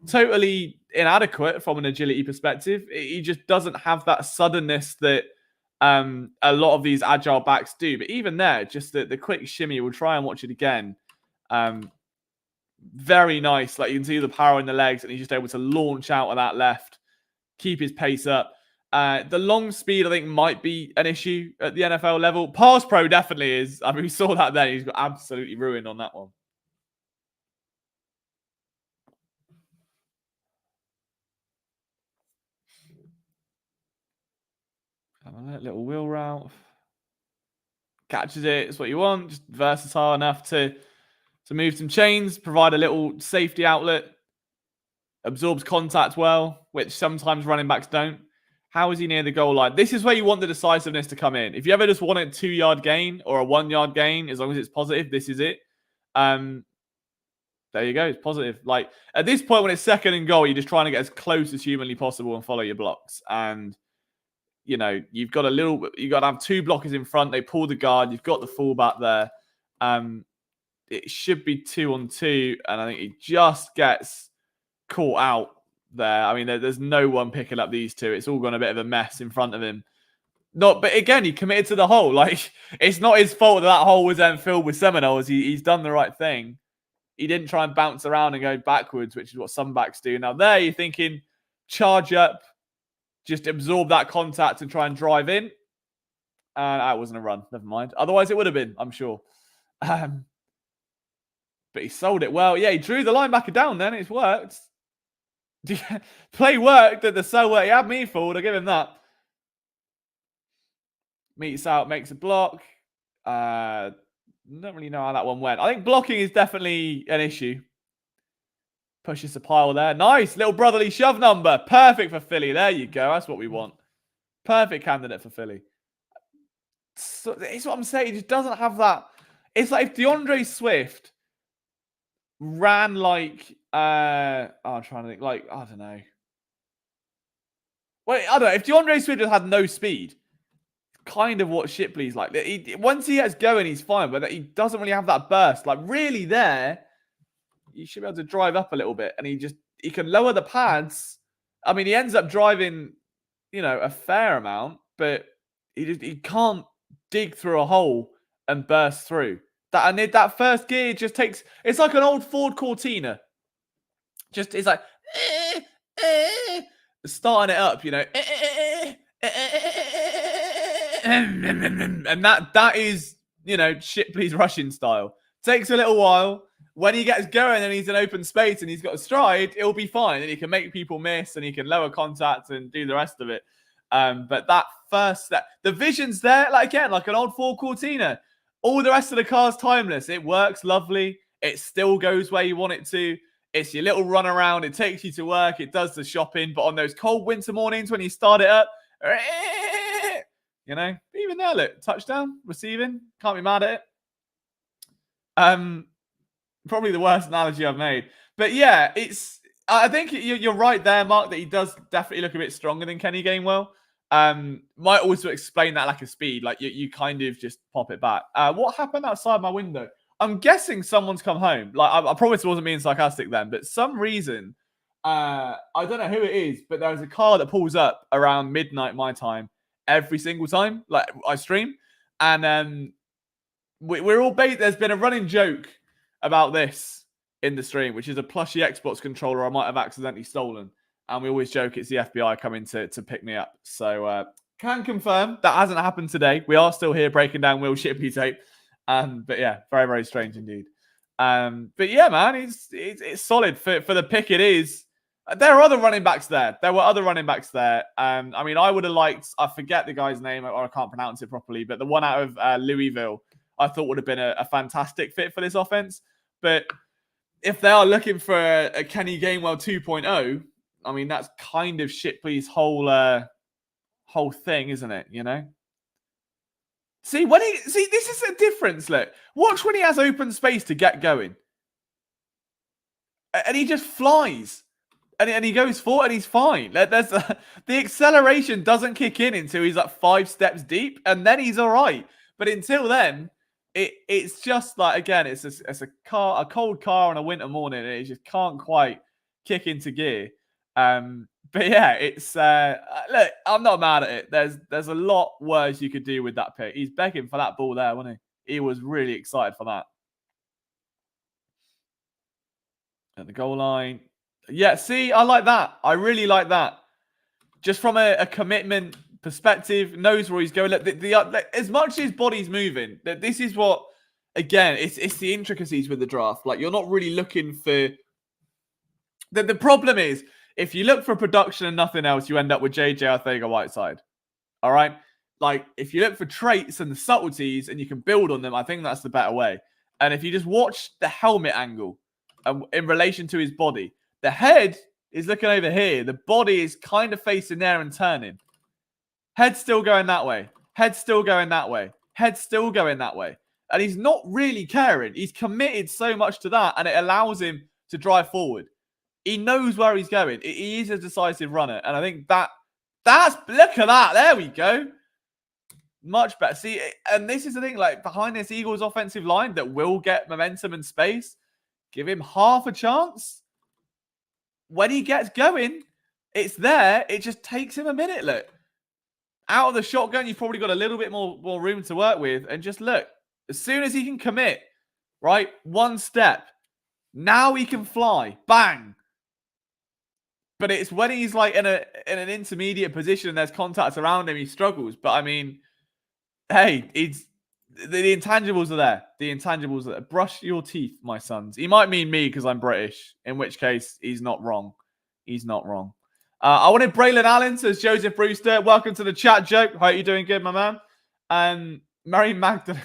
totally inadequate from an agility perspective. He just doesn't have that suddenness that a lot of these agile backs do. But even there, just the quick shimmy, we'll try and watch it again. Very nice. Like, you can see the power in the legs, and he's just able to launch out of that left, keep his pace up. The long speed, I think, might be an issue at the NFL level. Pass pro definitely is. I mean, we saw that then. He's got absolutely ruined on that one. A little wheel route. Catches it. It's what you want. Just versatile enough to move some chains, provide a little safety outlet. Absorbs contact well, which sometimes running backs don't. How is he near the goal line? This is where you want the decisiveness to come in. If you ever just want a 2-yard gain or a 1-yard gain, as long as it's positive, this is it. There you go. It's positive. Like, at this point, when it's second and goal, you're just trying to get as close as humanly possible and follow your blocks. And, you know, you've got to have 2 blockers in front. They pull the guard. You've got the fullback there. It should be 2-on-2. And I think he just gets caught out there. I mean, there's no one picking up these two. It's all gone a bit of a mess in front of him. But again, he committed to the hole. Like, it's not his fault that hole was then filled with Seminoles. He's done the right thing. He didn't try and bounce around and go backwards, which is what some backs do. Now there, you're thinking, charge up, just absorb that contact and try and drive in. And that wasn't a run. Never mind. Otherwise, it would have been, I'm sure. But he sold it well. Yeah, he drew the linebacker down then. It's worked. Play worked at the sell where he had me fooled. I'll give him that. Meets out, makes a block. Don't really know how that one went. I think blocking is definitely an issue. Pushes the pile there. Nice. Little brotherly shove number. Perfect for Philly. There you go. That's what we want. Perfect candidate for Philly. So, it's what I'm saying. He just doesn't have that. It's like if DeAndre Swift ran like... I'm trying to think. Like, I don't know. Well, I don't know. If DeAndre Swift just had no speed, kind of what Shipley's like. Once he gets going, he's fine, but he doesn't really have that burst. Like, really there, you should be able to drive up a little bit, and he can lower the pads. I mean, he ends up driving, a fair amount, but he can't dig through a hole and burst through. That first gear just takes. It's like an old Ford Cortina. It's like starting it up, and that is Shipley's rushing style. Takes a little while. When he gets going and he's in open space and he's got a stride, it'll be fine, and he can make people miss and he can lower contact and do the rest of it. But that first step, the vision's there, like an old Ford Cortina. All the rest of the car's timeless. It works lovely. It still goes where you want it to. It's your little run around. It takes you to work. It does the shopping. But on those cold winter mornings when you start it up, even there, look, touchdown, receiving. Can't be mad at it. Probably the worst analogy I've made. But yeah, I think you're right there, Mark, that he does definitely look a bit stronger than Kenny Gainwell. Might also explain that lack of speed. Like, you kind of just pop it back. What happened outside my window? I'm guessing someone's come home. Like, I promise I wasn't being sarcastic then, but some reason, I don't know who it is, but there's a car that pulls up around midnight my time every single time, like, I stream. And we're all there's been a running joke about this in the stream, which is a plushy Xbox controller I might have accidentally stolen. And we always joke it's the FBI coming to pick me up. So can confirm that hasn't happened today. We are still here breaking down Will Shipley tape. But yeah, very, very strange indeed. But yeah, man, it's solid for the pick it is. There are other running backs there. There were other running backs there. I mean, I would have liked, I forget the guy's name, or I can't pronounce it properly, but the one out of Louisville, I thought would have been a fantastic fit for this offense. But if they are looking for a Kenny Gainwell 2.0, I mean, that's kind of Shipley's whole thing, isn't it? See, this is a difference. Look, watch when he has open space to get going, and he just flies, and he goes forward, and he's fine. The acceleration doesn't kick in until he's like 5 steps deep, and then he's all right. But until then, it's just like, again, it's a cold car on a winter morning, and it just can't quite kick into gear. But yeah, it's look, I'm not mad at it. There's a lot worse you could do with that pick. He's begging for that ball there, wasn't he? He was really excited for that. At the goal line. Yeah, see, I like that. I really like that. Just from a commitment perspective, knows where he's going. Look, as much as his body's moving, this is what, again, it's the intricacies with the draft. Like, you're not really looking for... The problem is, if you look for production and nothing else, you end up with JJ Arthega-Whiteside. All right? Like, if you look for traits and the subtleties and you can build on them, I think that's the better way. And if you just watch the helmet angle in relation to his body, the head is looking over here. The body is kind of facing there and turning. Head's still going that way. Head's still going that way. Head's still going that way. And he's not really caring. He's committed so much to that, and it allows him to drive forward. He knows where he's going. He is a decisive runner. And I think look at that. There we go. Much better. See, and this is the thing, like, behind this Eagles offensive line that will get momentum and space, give him half a chance. When he gets going, it's there. It just takes him a minute, look. Out of the shotgun, you've probably got a little bit more room to work with. And just look, as soon as he can commit, right, one step, now he can fly. Bang. But it's when he's like in an intermediate position and there's contact around him, he struggles. But I mean, hey, the intangibles are there. The intangibles are there. Brush your teeth, my sons. He might mean me because I'm British, in which case he's not wrong. He's not wrong. I wanted Braylon Allen, says Joseph Brewster. Welcome to the chat, Joe. Hope you're doing good, my man. And Mary Magdalene.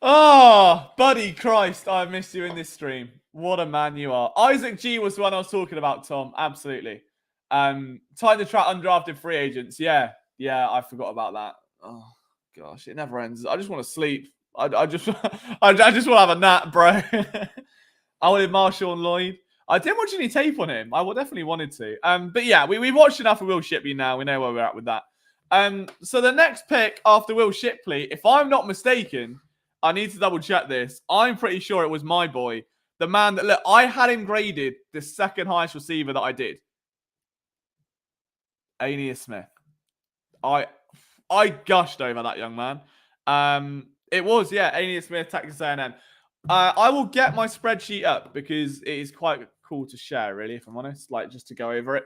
Oh, buddy Christ, I missed you in this stream. What a man you are. Isaac G was the one I was talking about, Tom. Absolutely. Time to track undrafted free agents. Yeah, I forgot about that. Oh, gosh, it never ends. I just want to sleep. I just want to have a nap, bro. I wanted Marshawn Lloyd. I didn't watch any tape on him. I definitely wanted to. But yeah, we've watched enough of Will Shipley now. We know where we're at with that. So the next pick after Will Shipley, if I'm not mistaken, I need to double check this. I'm pretty sure it was my boy, the man that, look, I had him graded the second highest receiver that I did. Ainias Smith. I gushed over that young man. It was, yeah, Ainias Smith, Texas A&M. I will get my spreadsheet up because it is quite cool to share, really, if I'm honest, like just to go over it.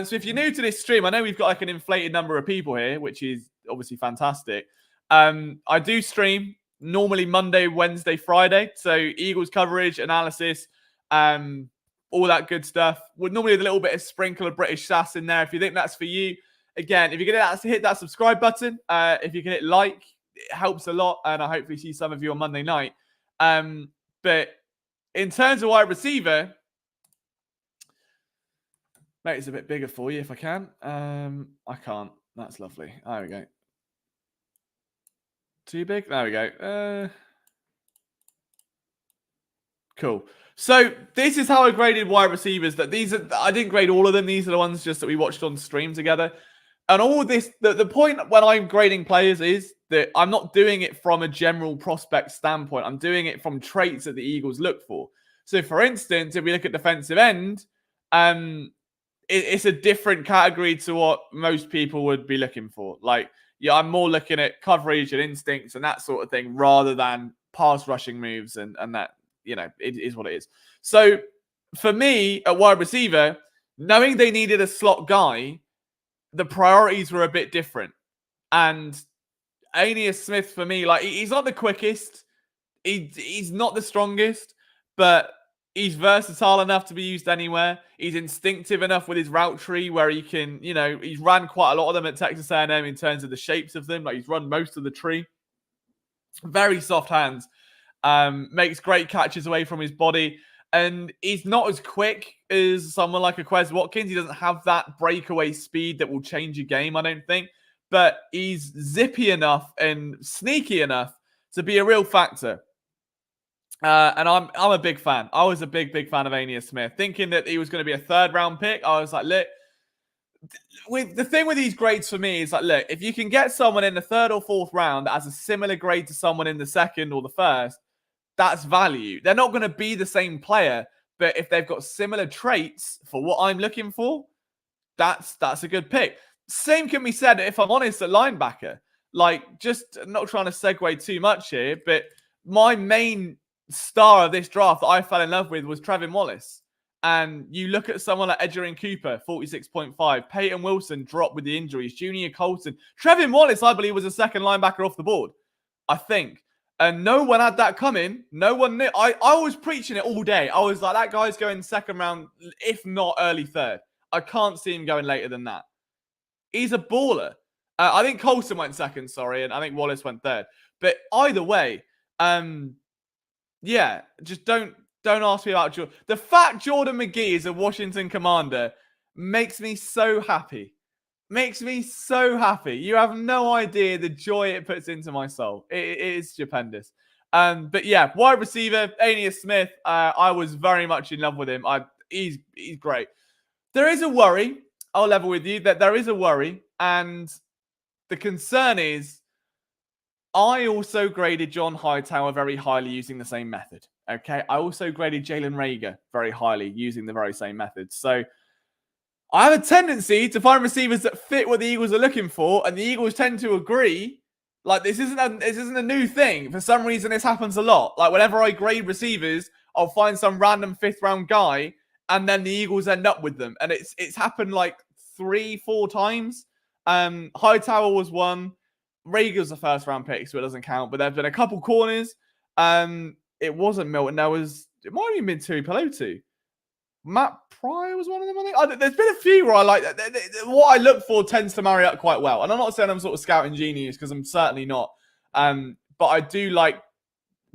So if you're new to this stream, I know we've got like an inflated number of people here, which is obviously fantastic. I do stream normally Monday, Wednesday, Friday. So Eagles coverage, analysis, all that good stuff. Would normally a little bit of sprinkle of British sass in there. If you think that's for you, again, if you're going to hit that subscribe button, if you can hit like, it helps a lot. And I hopefully see some of you on Monday night. But in terms of wide receiver, make it a bit bigger for you if I can. I can't. That's lovely. There we go. Too big? There we go. Cool. So this is how I graded wide receivers. That these are, I didn't grade all of them. These are the ones just that we watched on stream together. And all this, the point when I'm grading players is that I'm not doing it from a general prospect standpoint. I'm doing it from traits that the Eagles look for. So for instance, if we look at defensive end, it's a different category to what most people would be looking for. Like, yeah, I'm more looking at coverage and instincts and that sort of thing rather than pass rushing moves and that, you know, it is what it is. So for me, at wide receiver, knowing they needed a slot guy, the priorities were a bit different. And Ainias Smith, for me, like, he's not the quickest. He's not the strongest, but he's versatile enough to be used anywhere. He's instinctive enough with his route tree where he can, you know, he's ran quite a lot of them at Texas A&M in terms of the shapes of them. Like, he's run most of the tree. Very soft hands. Makes great catches away from his body. And he's not as quick as someone like a Quez Watkins. He doesn't have that breakaway speed that will change a game, I don't think. But he's zippy enough and sneaky enough to be a real factor. And I'm a big fan. I was a big fan of Ainias Smith. Thinking that he was going to be a third-round pick, I was like, look, the thing with these grades for me is like, look, if you can get someone in the third or fourth round that has a similar grade to someone in the second or the first, that's value. They're not going to be the same player, but if they've got similar traits for what I'm looking for, that's a good pick. Same can be said, if I'm honest, at linebacker. Like, just not trying to segue too much here, but my main star of this draft that I fell in love with was Trevin Wallace. And you look at someone like Edgerrin Cooper, 46.5. Peyton Wilson dropped with the injuries. Junior Colson. Trevin Wallace, I believe, was a second linebacker off the board. I think. And no one had that coming. No one knew. I was preaching it all day. I was like, that guy's going second round, if not early third. I can't see him going later than that. He's a baller. I think Colson went second, sorry, and I think Wallace went third. But either way, yeah, just don't ask me about Jordan. The fact Jordan McGee is a Washington Commander makes me so happy. Makes me so happy. You have no idea the joy it puts into my soul. It is stupendous. But yeah, wide receiver, Ainias Smith, I was very much in love with him. He's great. There is a worry, I'll level with you, that there is a worry. And the concern is, I also graded John Hightower very highly using the same method. Okay, I also graded Jalen Reagor very highly using the very same method. So I have a tendency to find receivers that fit what the Eagles are looking for, and the Eagles tend to agree. Like, this isn't a new thing. For some reason, this happens a lot. Like, whenever I grade receivers, I'll find some random fifth-round guy, and then the Eagles end up with them. And it's happened like 3-4 times. Hightower was one. Reagor's a first-round pick, so it doesn't count. But there have been a couple corners. It wasn't Milton. It might have even been Tui Pelotu. Matt Pryor was one of them, I think. There's been a few where I like what I look for tends to marry up quite well. And I'm not saying I'm sort of scouting genius, because I'm certainly not. But I do like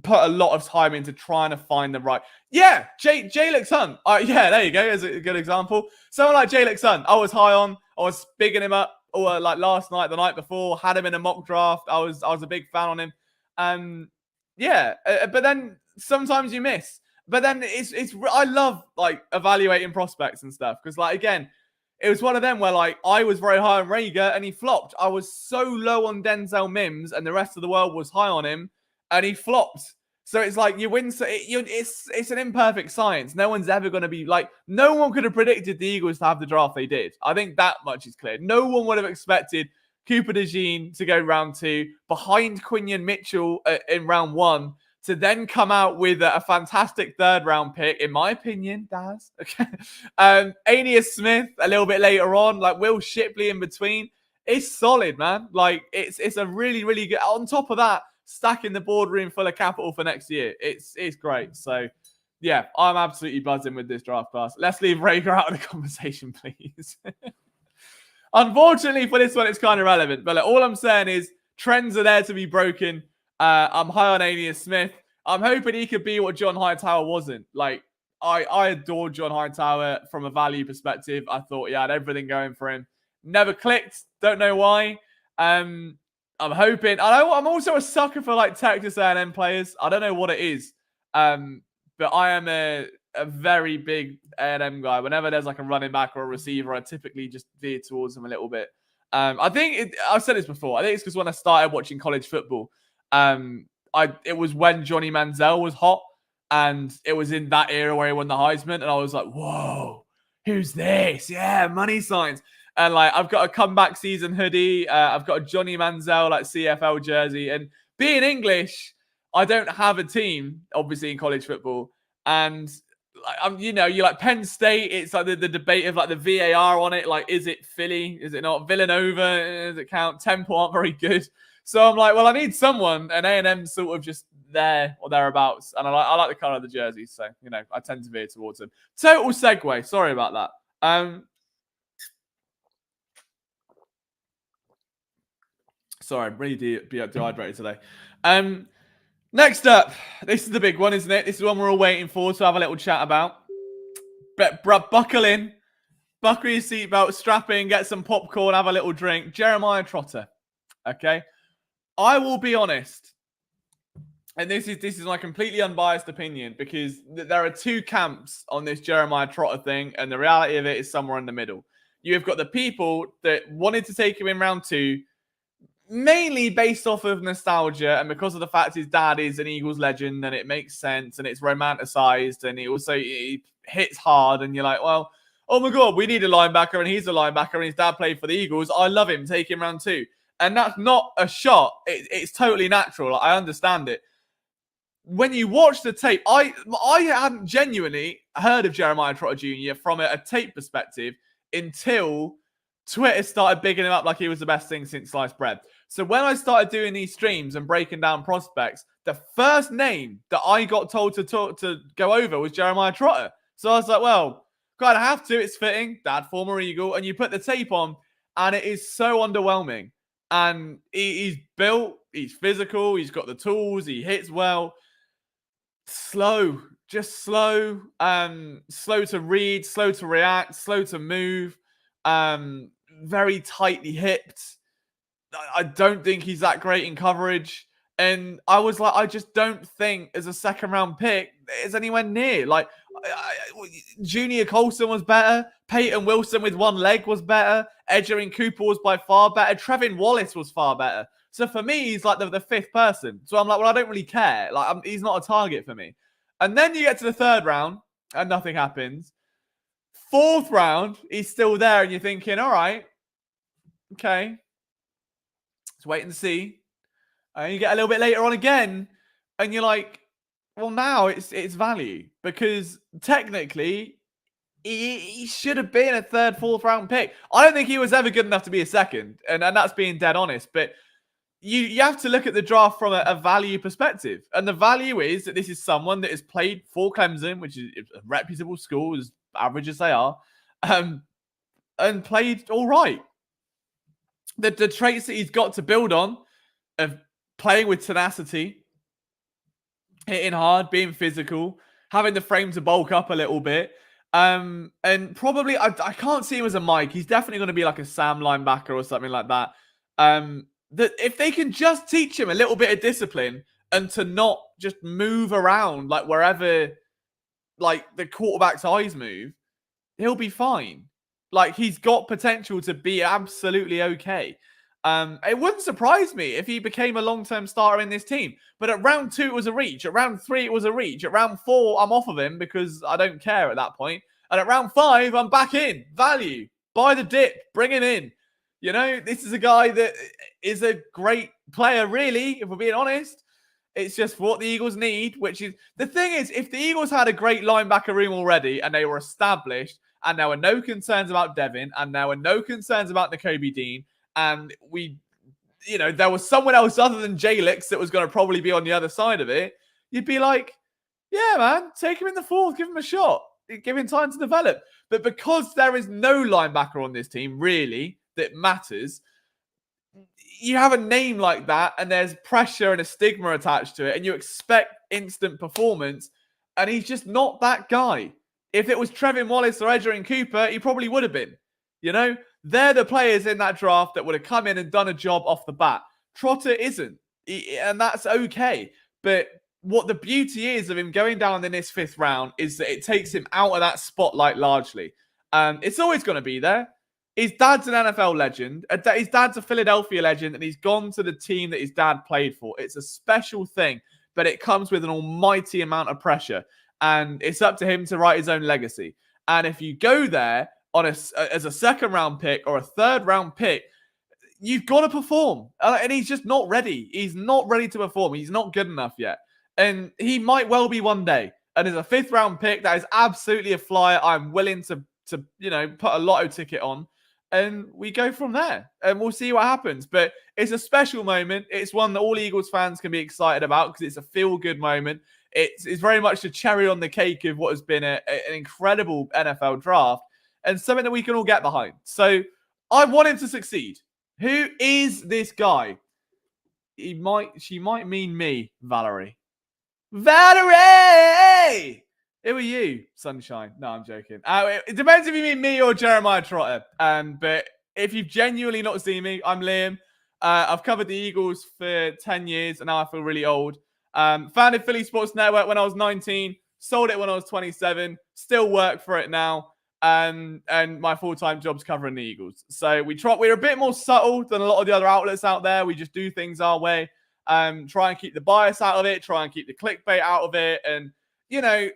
put a lot of time into trying to find the right. Yeah, Jalyx Hunt. Yeah, there you go. As a good example. Someone like Jalyx Hunt, I was high on. I was bigging him up. Or like last night, the night before, had him in a mock draft. I was a big fan on him. Yeah, but then sometimes you miss. but then it's I love like evaluating prospects and stuff because like again, it was one of them where like I was very high on Rager and he flopped. I was so low on Denzel Mims and the rest of the world was high on him and he flopped. So it's like you win. So it's an imperfect science. No one's ever going to be like, no one could have predicted the Eagles to have the draft they did. I think that much is clear. No one would have expected Cooper DeJean to go round 2 behind Quinyon Mitchell in round 1 to then come out with a fantastic 3rd round pick, in my opinion, Daz. Okay. Ainias Smith a little bit later on, like Will Shipley in between. It's solid, man. Like it's a really, really good. On top of that, stacking the boardroom full of capital for next year. It's great. So, yeah, I'm absolutely buzzing with this draft class. Let's leave Rager out of the conversation, please. Unfortunately for this one, it's kind of relevant. But like, all I'm saying is trends are there to be broken. I'm high on Ainias Smith. I'm hoping he could be what John Hightower wasn't. Like, I adored John Hightower from a value perspective. I thought he had everything going for him. Never clicked. Don't know why. I'm hoping. I'm also a sucker for like Texas A&M players. I don't know what it is, but I am a very big A&M guy. Whenever there's like a running back or a receiver, I typically just veer towards them a little bit. I think I've said this before. I think it's because when I started watching college football, it was when Johnny Manziel was hot, and it was in that era where he won the Heisman, and I was like, whoa, who's this? Yeah, money signs. And like, I've got a comeback season hoodie. I've got a Johnny Manziel like CFL jersey. And being English, I don't have a team, obviously in college football. And you like Penn State. It's like the debate of like the VAR on it. Like, is it Philly? Is it not? Villanova? Does it count? Temple aren't very good. So I'm like, well, I need someone. And A&M sort of just there or thereabouts. And I like the color of the jersey. So, I tend to veer towards them. Total segue. Sorry about that. Sorry, I'm really dehydrated today. Next up, this is the big one, isn't it? This is one we're all waiting for to have a little chat about. But buckle in, buckle your seatbelt, strap in, get some popcorn, have a little drink. Jeremiah Trotter. Okay, I will be honest, and this is my completely unbiased opinion because there are 2 camps on this Jeremiah Trotter thing, and the reality of it is somewhere in the middle. You have got the people that wanted to take him in round 2. Mainly based off of nostalgia and because of the fact his dad is an Eagles legend and it makes sense and it's romanticized and he hits hard and you're like, well, oh my God, we need a linebacker and he's a linebacker and his dad played for the Eagles. I love him. Take him round 2. And that's not a shot. It's totally natural. I understand it. When you watch the tape, I hadn't genuinely heard of Jeremiah Trotter Jr. from a tape perspective until Twitter started bigging him up like he was the best thing since sliced bread. So when I started doing these streams and breaking down prospects, the first name that I got told to go over was Jeremiah Trotter. So I was like, well, kind of have to. It's fitting. Dad, former Eagle. And you put the tape on, and it is so underwhelming. And he's built. He's physical. He's got the tools. He hits well. Slow. Just slow. Slow to read. Slow to react. Slow to move. Very tightly hipped. I don't think he's that great in coverage. And I was like, I just don't think as a 2nd round pick is anywhere near. Like, Junior Colson was better. Peyton Wilson with 1 leg was better. Edgerrin Cooper was by far better. Trevin Wallace was far better. So for me, he's like the 5th person. So I'm like, well, I don't really care. Like, he's not a target for me. And then you get to the 3rd round and nothing happens. 4th round, he's still there. And you're thinking, all right, okay. Let's wait and see. And you get a little bit later on again, and you're like, well, now it's value. Because technically, he should have been a 3rd, 4th round pick. I don't think he was ever good enough to be a 2nd. And that's being dead honest. But you have to look at the draft from a value perspective. And the value is that this is someone that has played for Clemson, which is a reputable school, as average as they are, and played all right. The traits that he's got to build on of playing with tenacity, hitting hard, being physical, having the frame to bulk up a little bit. And probably, I can't see him as a Mike. He's definitely going to be like a Sam linebacker or something like that. That if they can just teach him a little bit of discipline and to not just move around like wherever like the quarterback's eyes move, he'll be fine. Like, he's got potential to be absolutely okay. It wouldn't surprise me if he became a long-term starter in this team. But at round 2, it was a reach. At round 3, it was a reach. At round 4, I'm off of him because I don't care at that point. And at round 5, I'm back in. Value. Buy the dip. Bring him in. You know, this is a guy that is a great player, really, if we're being honest. It's just what the Eagles need, which is... The thing is, if the Eagles had a great linebacker room already and they were established and there were no concerns about Devin and there were no concerns about Nakobe Dean and there was someone else other than Jalyx that was going to probably be on the other side of it, you'd be like, yeah, man, take him in the 4th, give him a shot, give him time to develop. But because there is no linebacker on this team, really, that matters, you have a name like that and there's pressure and a stigma attached to it and you expect instant performance and he's just not that guy. If it was Trevin Wallace or Edgerrin Cooper, he probably would have been. You know, they're the players in that draft that would have come in and done a job off the bat. Trotter isn't, and that's okay. But what the beauty is of him going down in this 5th round is that it takes him out of that spotlight largely. It's always going to be there. His dad's an NFL legend. His dad's a Philadelphia legend, and he's gone to the team that his dad played for. It's a special thing, but it comes with an almighty amount of pressure, and it's up to him to write his own legacy. And if you go there on as a 2nd round pick or a 3rd round pick, you've got to perform. And he's just not ready. He's not ready to perform. He's not good enough yet. And he might well be one day. And as a 5th round pick, that is absolutely a flyer I'm willing to put a lotto ticket on. And we go from there. And we'll see what happens. But it's a special moment. It's one that all Eagles fans can be excited about because it's a feel-good moment. It's very much the cherry on the cake of what has been an incredible NFL draft and something that we can all get behind. So I want him to succeed. Who is this guy? She might mean me, Valerie. Valerie! Who are you, Sunshine? No, I'm joking. It depends if you mean me or Jeremiah Trotter. But if you've genuinely not seen me, I'm Liam. I've covered the Eagles for 10 years, and now I feel really old. Founded Philly Sports Network when I was 19. Sold it when I was 27. Still work for it now. And my full-time job's covering the Eagles. So we're a bit more subtle than a lot of the other outlets out there. We just do things our way. Try and keep the bias out of it. Try and keep the clickbait out of it. And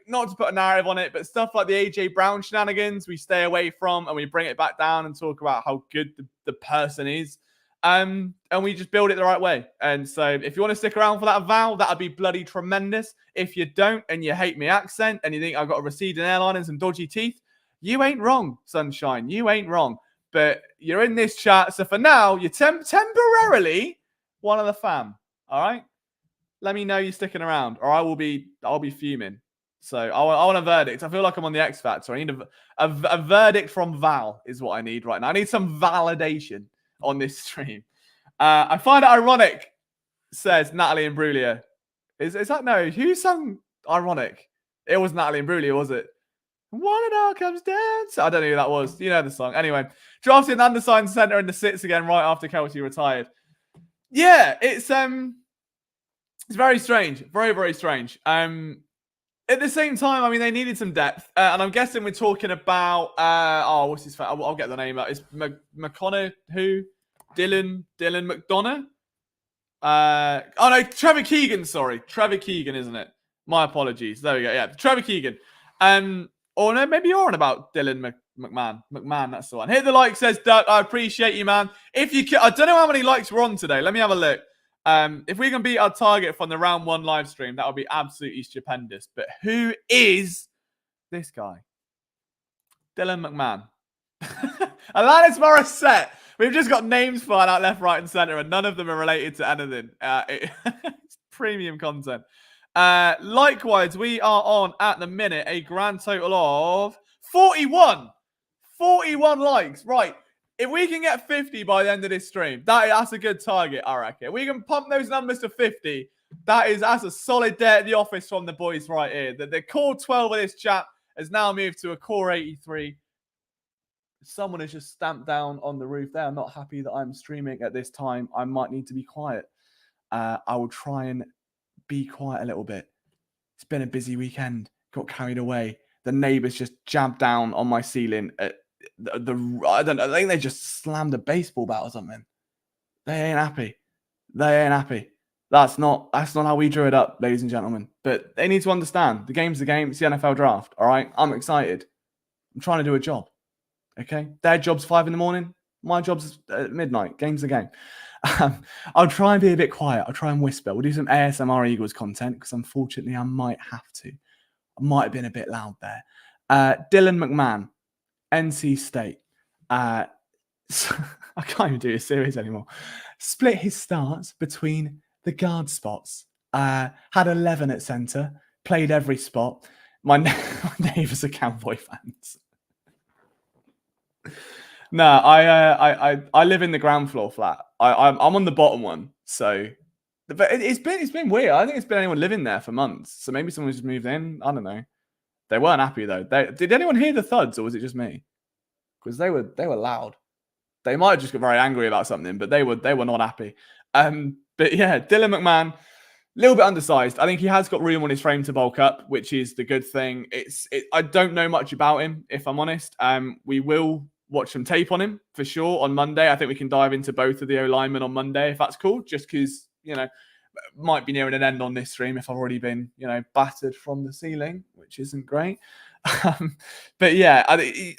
not to put a narrative on it, but stuff like the AJ Brown shenanigans, we stay away from and we bring it back down and talk about how good the person is. And we just build it the right way. And so if you want to stick around for that, Val, that'd be bloody tremendous. If you don't and you hate my accent and you think I've got a receding hairline and some dodgy teeth, you ain't wrong, Sunshine. You ain't wrong. But you're in this chat. So for now, you're temporarily one of the fam. All right? Let me know you're sticking around or I'll be fuming. So I want a verdict. I feel like I'm on the X Factor. I need a verdict from Val is what I need right now. I need some validation on this stream. I find it ironic, says Natalie Imbruglia. Is that no? Who sung Ironic? It was Natalie Imbruglia, was it? When it all comes down. So I don't know who that was. You know the song. Anyway, drafted an undersigned center in the 6th again right after Kelsey retired. Yeah, it's very strange. Very, very strange. At the same time, I mean, they needed some depth. And I'm guessing we're talking about, what's his face? I'll get the name out. It's McConnell, who? Dylan McDonough? No, Trevor Keegan, sorry. Trevor Keegan, isn't it? My apologies. There we go. Yeah, Trevor Keegan. Or no, maybe you're on about Dylan McMahon, that's the one. Hit the like, says Duck. I appreciate you, man. If you can, I don't know how many likes we're on today. Let me have a look. If we can beat our target from the round 1 live stream, that would be absolutely stupendous. But who is this guy? Dylan McMahon. Alanis Morissette. We've just got names flying out left, right, and center, and none of them are related to anything. It's premium content. Likewise, we are on, at the minute, a grand total of 41. 41 likes. Right. If we can get 50 by the end of this stream, that's a good target, I reckon. We can pump those numbers to 50. That's a solid day at the office from the boys right here. The core 12 of this chat has now moved to a core 83. Someone has just stamped down on the roof. They are not happy that I'm streaming at this time. I might need to be quiet. I will try and be quiet a little bit. It's been a busy weekend. got carried away. The neighbors just jabbed down on my ceiling. I don't know. I think they just slammed a baseball bat or something. They ain't happy. They ain't happy. That's not how we drew it up, ladies and gentlemen. But they need to understand the game's the game. It's the NFL draft. All right. I'm excited. I'm trying to do a job. Okay. Their job's 5 a.m. My job's at midnight. Game's the game. I'll try and be a bit quiet. I'll try and whisper. We'll do some ASMR Eagles content because unfortunately I might have to. I might have been a bit loud there. Dylan McMahon, NC State. I can't even do this series anymore. Split his starts between the guard spots. Had 11 at centre. Played every spot. My neighbours are Cowboy fans. No, I live in the ground floor flat. I'm on the bottom one, so but it's been weird. I think it's been anyone living there for months. So maybe someone just moved in. I don't know. They weren't happy though. Did anyone hear the thuds, or was it just me? Because they were loud. They might have just got very angry about something, but they were not happy. But yeah, Dylan McMahon, a little bit undersized. I think he has got room on his frame to bulk up, which is the good thing. I don't know much about him, if I'm honest. We will watch some tape on him for sure on Monday. I think we can dive into both of the O-linemen on Monday, if that's cool, just because, might be nearing an end on this stream if I've already been, battered from the ceiling, which isn't great. But yeah,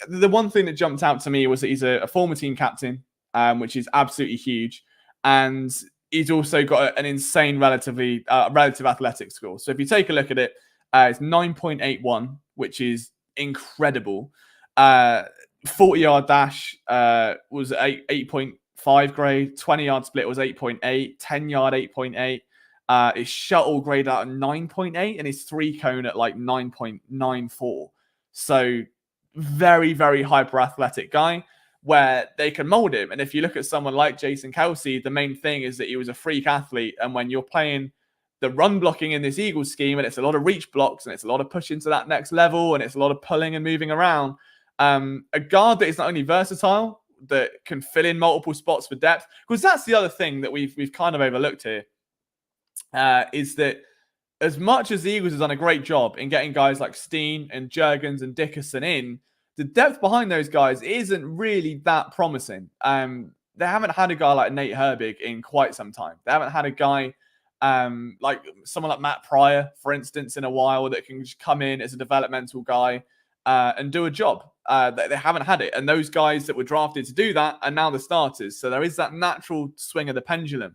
the one thing that jumped out to me was that he's a former team captain, which is absolutely huge. And he's also got an insane relative athletic score. So if you take a look at it, it's 9.81, which is incredible. 40-yard dash was 8.5 grade. 20-yard split was 8.8. 10-yard 8.8. His shuttle grade out at 9.8, and his 3-cone at like 9.94. So very, very hyper athletic guy where they can mold him. And if you look at someone like Jason Kelsey, the main thing is that he was a freak athlete. And when you're playing the run blocking in this Eagles scheme, and it's a lot of reach blocks, and it's a lot of pushing to that next level, and it's a lot of pulling and moving around, a guard that is not only versatile, that can fill in multiple spots for depth, because that's the other thing that we've kind of overlooked here, is that as much as the Eagles has done a great job in getting guys like Steen and Jenkins and Dickerson in, the depth behind those guys isn't really that promising. They haven't had a guy like Nate Herbig in quite some time. They haven't had a guy like someone like Matt Pryor, for instance, in a while, that can just come in as a developmental guy and do a job. They haven't had it. And those guys that were drafted to do that are now the starters. So there is that natural swing of the pendulum.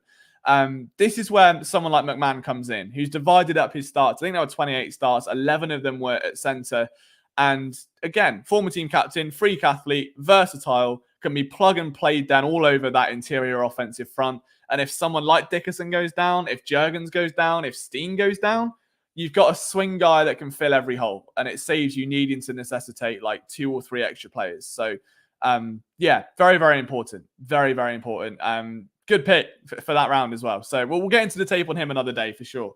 This is where someone like McMahon comes in, who's divided up his starts. I think there were 28 starts. 11 of them were at center. And again, former team captain, freak athlete, versatile, can be plug and played down all over that interior offensive front. And if someone like Dickerson goes down, if Jenkins goes down, if Steen goes down, you've got a swing guy that can fill every hole. And it saves you needing to necessitate like 2 or 3 extra players. So, yeah, very, very important. Very, very important. Good pick for that round as well. So we'll get into the tape on him another day for sure.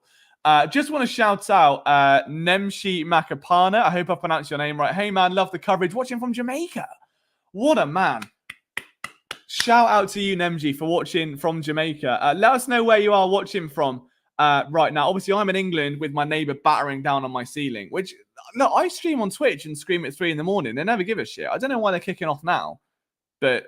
Just want to shout out Nemshi Makapana. I hope I pronounced your name right. Hey, man, love the coverage. Watching from Jamaica. What a man. Shout out to you, Nemji, for watching from Jamaica. Let us know where you are watching from right now. Obviously, I'm in England with my neighbour battering down on my ceiling, which, look, I stream on Twitch and scream at 3 a.m. They never give a shit. I don't know why they're kicking off now, but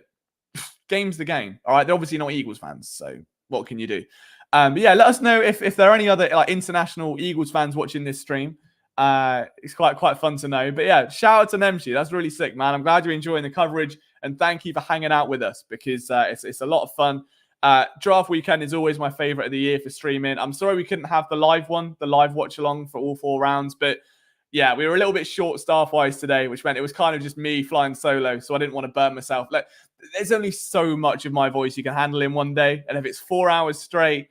game's the game. All right, they're obviously not Eagles fans, so what can you do? But yeah, let us know if there are any other like international Eagles fans watching this stream. It's quite fun to know. But yeah, shout out to Nemshi. That's really sick, man. I'm glad you're enjoying the coverage, and thank you for hanging out with us, because it's a lot of fun. Draft weekend is always my favorite of the year for streaming. I'm sorry we couldn't have the live watch along for all 4 rounds, but yeah, we were a little bit short staff-wise today, which meant it was kind of just me flying solo, so I didn't want to burn myself. Like, there's only so much of my voice you can handle in one day, and if it's 4 hours straight,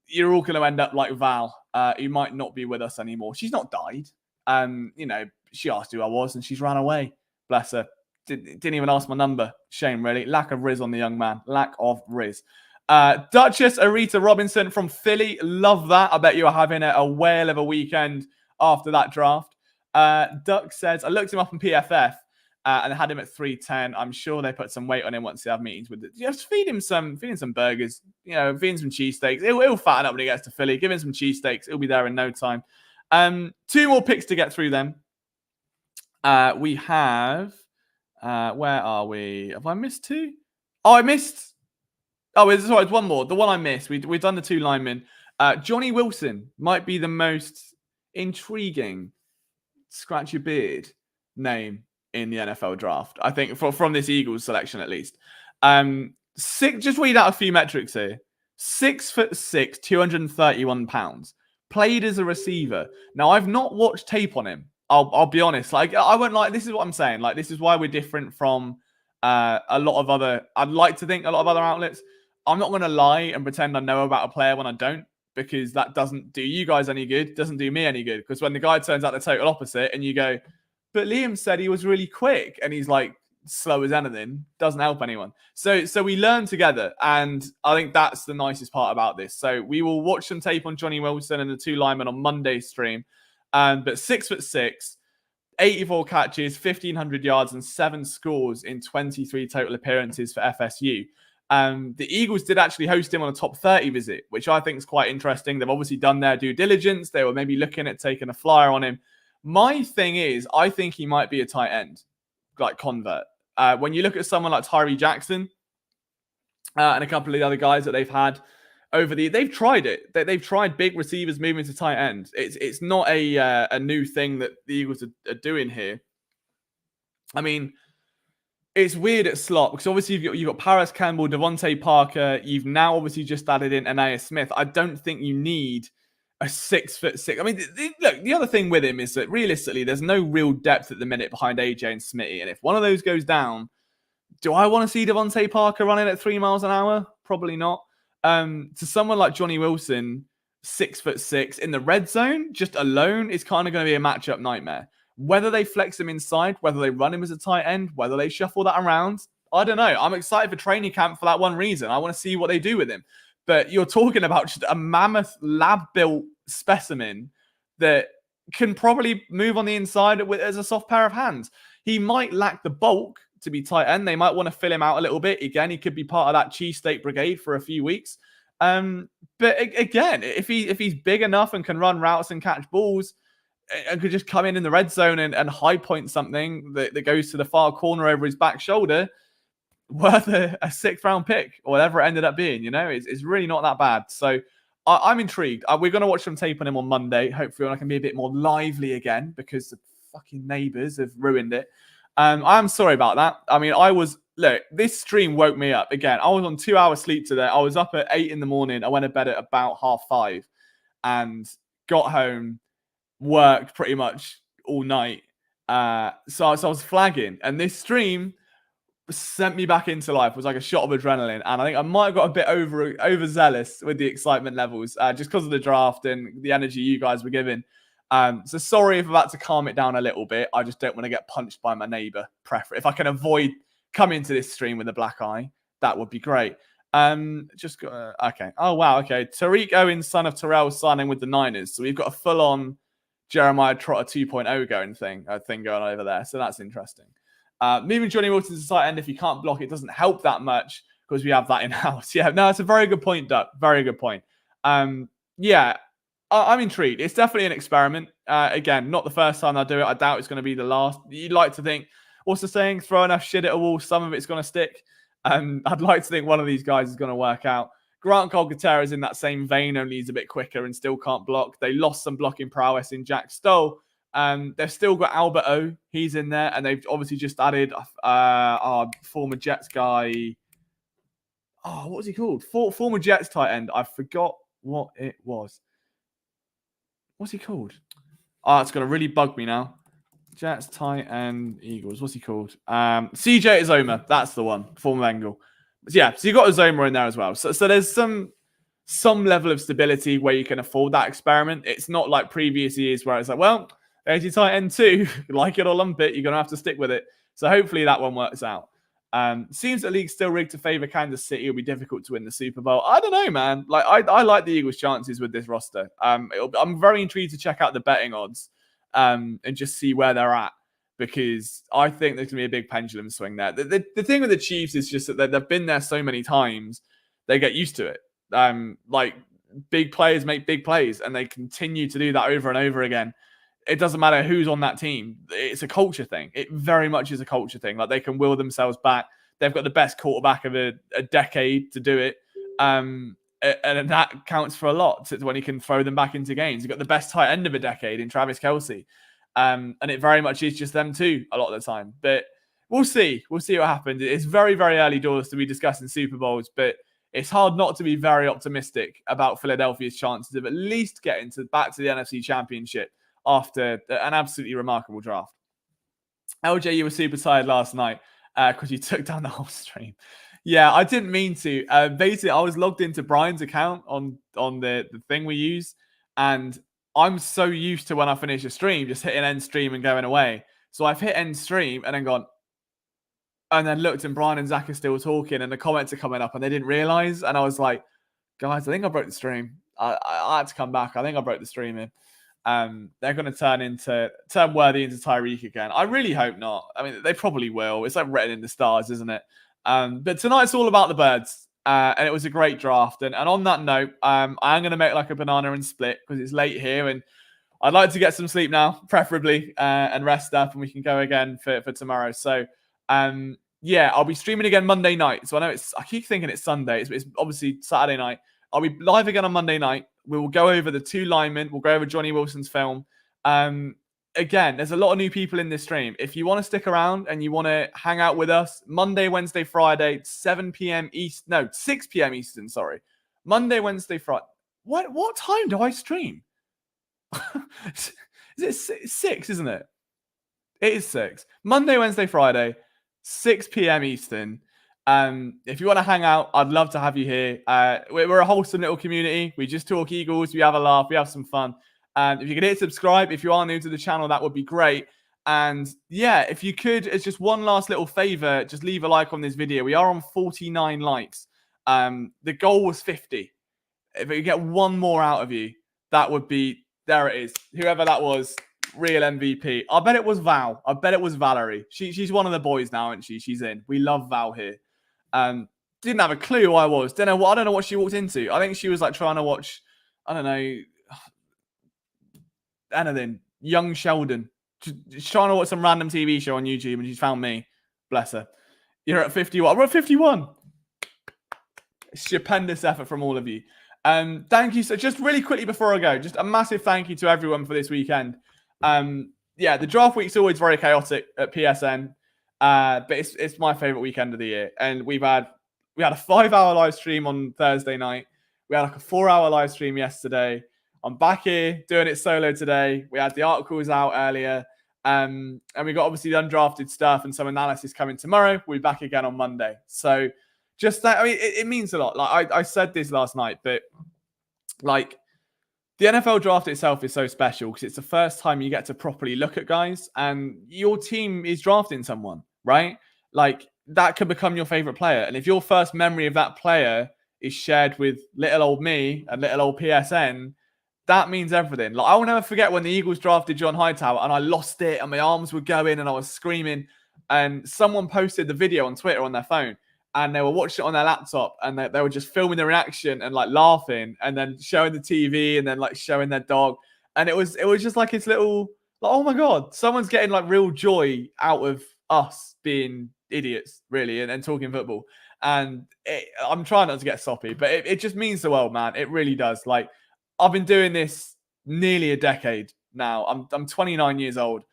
you're all going to end up like Val, who might not be with us anymore. She's not died. She asked who I was, and she's ran away. Bless her. Didn't even ask my number. Shame, really. Lack of riz on the young man. Lack of riz. Duchess Arita Robinson from Philly. Love that. I bet you are having a whale of a weekend after that draft. Duck says, I looked him up on PFF and had him at 310. I'm sure they put some weight on him once they have meetings with it. Just feed him some burgers, feed him some cheesesteaks. He'll fatten up when he gets to Philly. Give him some cheesesteaks. He'll be there in no time. Two more picks to get through then. We have... where are we? Have I missed two? Oh, I missed... Oh, it's one more. The one I missed. We've done the two linemen. Johnny Wilson might be the most intriguing scratch your beard name in the NFL draft, I think, from this Eagles selection at least. Just read out a few metrics here. 6'6", 231 pounds. Played as a receiver. Now, I've not watched tape on him. I'll be honest. Like, I won't like. This is what I'm saying. Like, this is why we're different from a lot of other. I'd like to think a lot of other outlets. I'm not going to lie and pretend I know about a player when I don't, because that doesn't do you guys any good. Doesn't do me any good. Because when the guy turns out the total opposite, and you go, but Liam said he was really quick, and he's like slow as anything, doesn't help anyone. So we learn together, and I think that's the nicest part about this. So we will watch some tape on Johnny Wilson and the two linemen on Monday's stream. But 6'6", 84 catches, 1,500 yards, and 7 scores in 23 total appearances for FSU. The Eagles did actually host him on a top 30 visit, which I think is quite interesting. They've obviously done their due diligence. They were maybe looking at taking a flyer on him. My thing is, I think he might be a tight end, like convert. When you look at someone like Tyree Jackson and a couple of the other guys that they've had they've tried it. They've tried big receivers moving to tight end. It's not a new thing that the Eagles are doing here. I mean, it's weird at slot because obviously you've got Paris Campbell, Devontae Parker. You've now obviously just added in Ainias Smith. I don't think you need a 6'6". I mean, look, the other thing with him is that realistically, there's no real depth at the minute behind AJ and Smitty. And if one of those goes down, do I want to see Devontae Parker running at 3 miles an hour? Probably not. To someone like Johnny Wilson, 6'6", in the red zone, just alone, is kind of going to be a matchup nightmare. Whether they flex him inside, whether they run him as a tight end, whether they shuffle that around, I don't know. I'm excited for training camp for that one reason. I want to see what they do with him. But you're talking about just a mammoth lab-built specimen that can probably move on the inside as a soft pair of hands. He might lack the bulk to be tight end. They might want to fill him out a little bit. Again, he could be part of that cheesesteak brigade for a few weeks. But again, if he's big enough and can run routes and catch balls and could just come in the red zone and high point something that goes to the far corner over his back shoulder, worth a 6th round pick or whatever it ended up being, it's really not that bad. So I'm intrigued. We're going to watch some tape on him on Monday. Hopefully I can be a bit more lively again because the fucking neighbors have ruined it. I'm sorry about that. I mean, this stream woke me up. Again, I was on 2 hours sleep today. I was up at 8 in the morning. I went to bed at about 5:30 and got home, worked pretty much all night. So I was flagging, and this stream sent me back into life. It was like a shot of adrenaline, and I think I might have got a bit overzealous with the excitement levels just because of the draft and the energy you guys were giving. So sorry if I'm about to calm it down a little bit. I just don't want to get punched by my neighbor. If I can avoid coming to this stream with a black eye, that would be great. Okay. Oh, wow. Okay. Tariq Owens, son of Terrell, signing with the Niners. So we've got a full-on Jeremiah Trotter 2.0 thing going over there. So that's interesting. Moving Johnny Wilson to tight end, if you can't block, it doesn't help that much because we have that in-house. Yeah, no, it's a very good point, Duck. Very good point. Yeah, I'm intrigued. It's definitely an experiment. Again, not the first time I do it. I doubt it's going to be the last. You'd like to think, what's the saying? Throw enough shit at a wall, some of it's going to stick. I'd like to think one of these guys is going to work out. Grant Golgotera is in that same vein, only he's a bit quicker and still can't block. They lost some blocking prowess in Jack Stoll. They've still got Albert O. He's in there, and they've obviously just added our former Jets guy. Oh, what was he called? Former Jets tight end. I forgot what it was. What's he called? Oh, it's going to really bug me now. Jets, tight end, Eagles. What's he called? CJ Uzomah. That's the one. Former Bengal. Yeah, so you got Uzomah in there as well. So there's some level of stability where you can afford that experiment. It's not like previous years where it's like, well, there's your tight end too. Like it or lump it, you're going to have to stick with it. So hopefully that one works out. Seems the league's still rigged to favor Kansas City. It'll be difficult to win the Super Bowl. I don't know, man. Like I like the Eagles' chances with this roster. I'm very intrigued to check out the betting odds and just see where they're at, because I think there's going to be a big pendulum swing there. The thing with the Chiefs is just that they've been there so many times, they get used to it. Like big players make big plays, and they continue to do that over and over again. It doesn't matter who's on that team. It's a culture thing. It very much is a culture thing. Like, they can will themselves back. They've got the best quarterback of a decade to do it. And that counts for a lot when he can throw them back into games. You've got the best tight end of a decade in Travis Kelce. And it very much is just them too a lot of the time. But we'll see. We'll see what happens. It's very, very early doors to be discussing Super Bowls, but it's hard not to be very optimistic about Philadelphia's chances of at least getting back to the NFC Championship after an absolutely remarkable draft. LJ, you were super tired last night because you took down the whole stream. Yeah, I didn't mean to. Basically, I was logged into Brian's account on the thing we use, and I'm so used to when I finish a stream, just hitting end stream and going away. So I've hit end stream and then gone, and then looked, and Brian and Zach are still talking, and the comments are coming up, and they didn't realize. And I was like, guys, I think I broke the stream. I had to come back. I think I broke the stream in. They're going to turn Worthy into Tyreek again. I really hope not. I mean, they probably will. It's like written in the stars, isn't it? But tonight's all about the birds. And it was a great draft. And on that note, I am going to make like a banana and split because it's late here, and I'd like to get some sleep now, preferably, and rest up, and we can go again for tomorrow. So, yeah, I'll be streaming again Monday night. So I keep thinking it's Sunday. It's obviously Saturday night. I'll be live again on Monday night. We will go over the two linemen. We'll go over Johnny Wilson's film. Again, there's a lot of new people in this stream. If you want to stick around and you want to hang out with us, Monday, Wednesday, Friday, 7 p.m. East. No, 6 p.m. Eastern, sorry. Monday, Wednesday, Friday. What time do I stream? Is it 6, isn't it? It is 6. Monday, Wednesday, Friday, 6 p.m. Eastern. If you want to hang out, I'd love to have you here. We're a wholesome little community. We just talk Eagles. We have a laugh. We have some fun. If you could hit subscribe, if you are new to the channel, that would be great. And yeah, if you could, as just one last little favor, just leave a like on this video. We are on 49 likes. The goal was 50. If we get one more out of you, that would be, there it is. Whoever that was, real MVP. I bet it was Val. I bet it was Valerie. She's one of the boys now, isn't she? She's in. We love Val here. Didn't have a clue who I was. I don't know what she walked into. I think she was like trying to watch, I don't know, anything. Young Sheldon. She's trying to watch some random TV show on YouTube, and she's found me. Bless her. You're at 51. We're at 51. Stupendous effort from all of you. Thank you. So just really quickly before I go, just a massive thank you to everyone for this weekend. Yeah, the draft week's always very chaotic at PSN. But it's my favorite weekend of the year. And we had a 5-hour live stream on Thursday night. We had like a 4-hour live stream yesterday. I'm back here doing it solo today. We had the articles out earlier. And we got obviously the undrafted stuff and some analysis coming tomorrow. We'll be back again on Monday. So just that, I mean, it means a lot. Like I said this last night, but like the NFL draft itself is so special because it's the first time you get to properly look at guys, and your team is drafting someone, right? Like that could become your favorite player. And if your first memory of that player is shared with little old me and little old PSN, that means everything. Like I will never forget when the Eagles drafted John Hightower and I lost it and my arms were going and I was screaming, and someone posted the video on Twitter on their phone and they were watching it on their laptop and they were just filming the reaction and like laughing and then showing the TV and then like showing their dog. And it was just like it's little, like, oh my God, someone's getting like real joy out of us being idiots, really, and talking football. And I'm trying not to get soppy, but it just means the world, man. It really does. Like, I've been doing this nearly a decade now. I'm 29 years old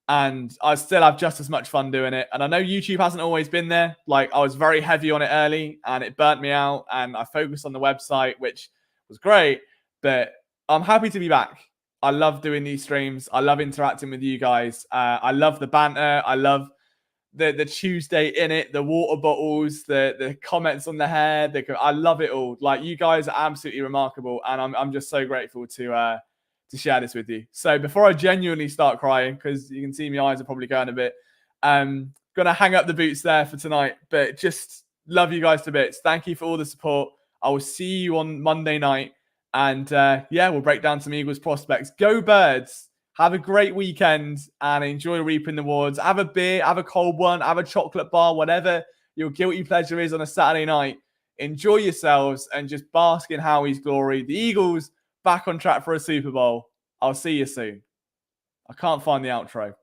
and I still have just as much fun doing it. And I know YouTube hasn't always been there. Like I was very heavy on it early and it burnt me out, and I focused on the website, which was great, but I'm happy to be back. I love doing these streams. I love interacting with you guys. I love the banter. I love the Tuesday in it, the water bottles, the comments on the hair. I love it all. Like you guys are absolutely remarkable, and I'm just so grateful to share this with you. So before I genuinely start crying, because you can see my eyes are probably going a bit, gonna hang up the boots there for tonight. But just love you guys to bits. Thank you for all the support. I will see you on Monday night, and yeah, we'll break down some Eagles prospects. Go Birds! Have a great weekend and enjoy reaping the rewards. Have a beer, have a cold one, have a chocolate bar, whatever your guilty pleasure is on a Saturday night. enjoy yourselves, and just bask in Howie's glory. The Eagles back on track for a Super Bowl. I'll see you soon. I can't find the outro.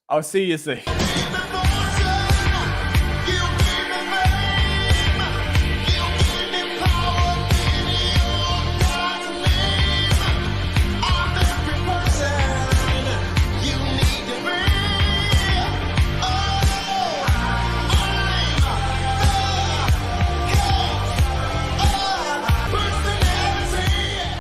I'll see you soon.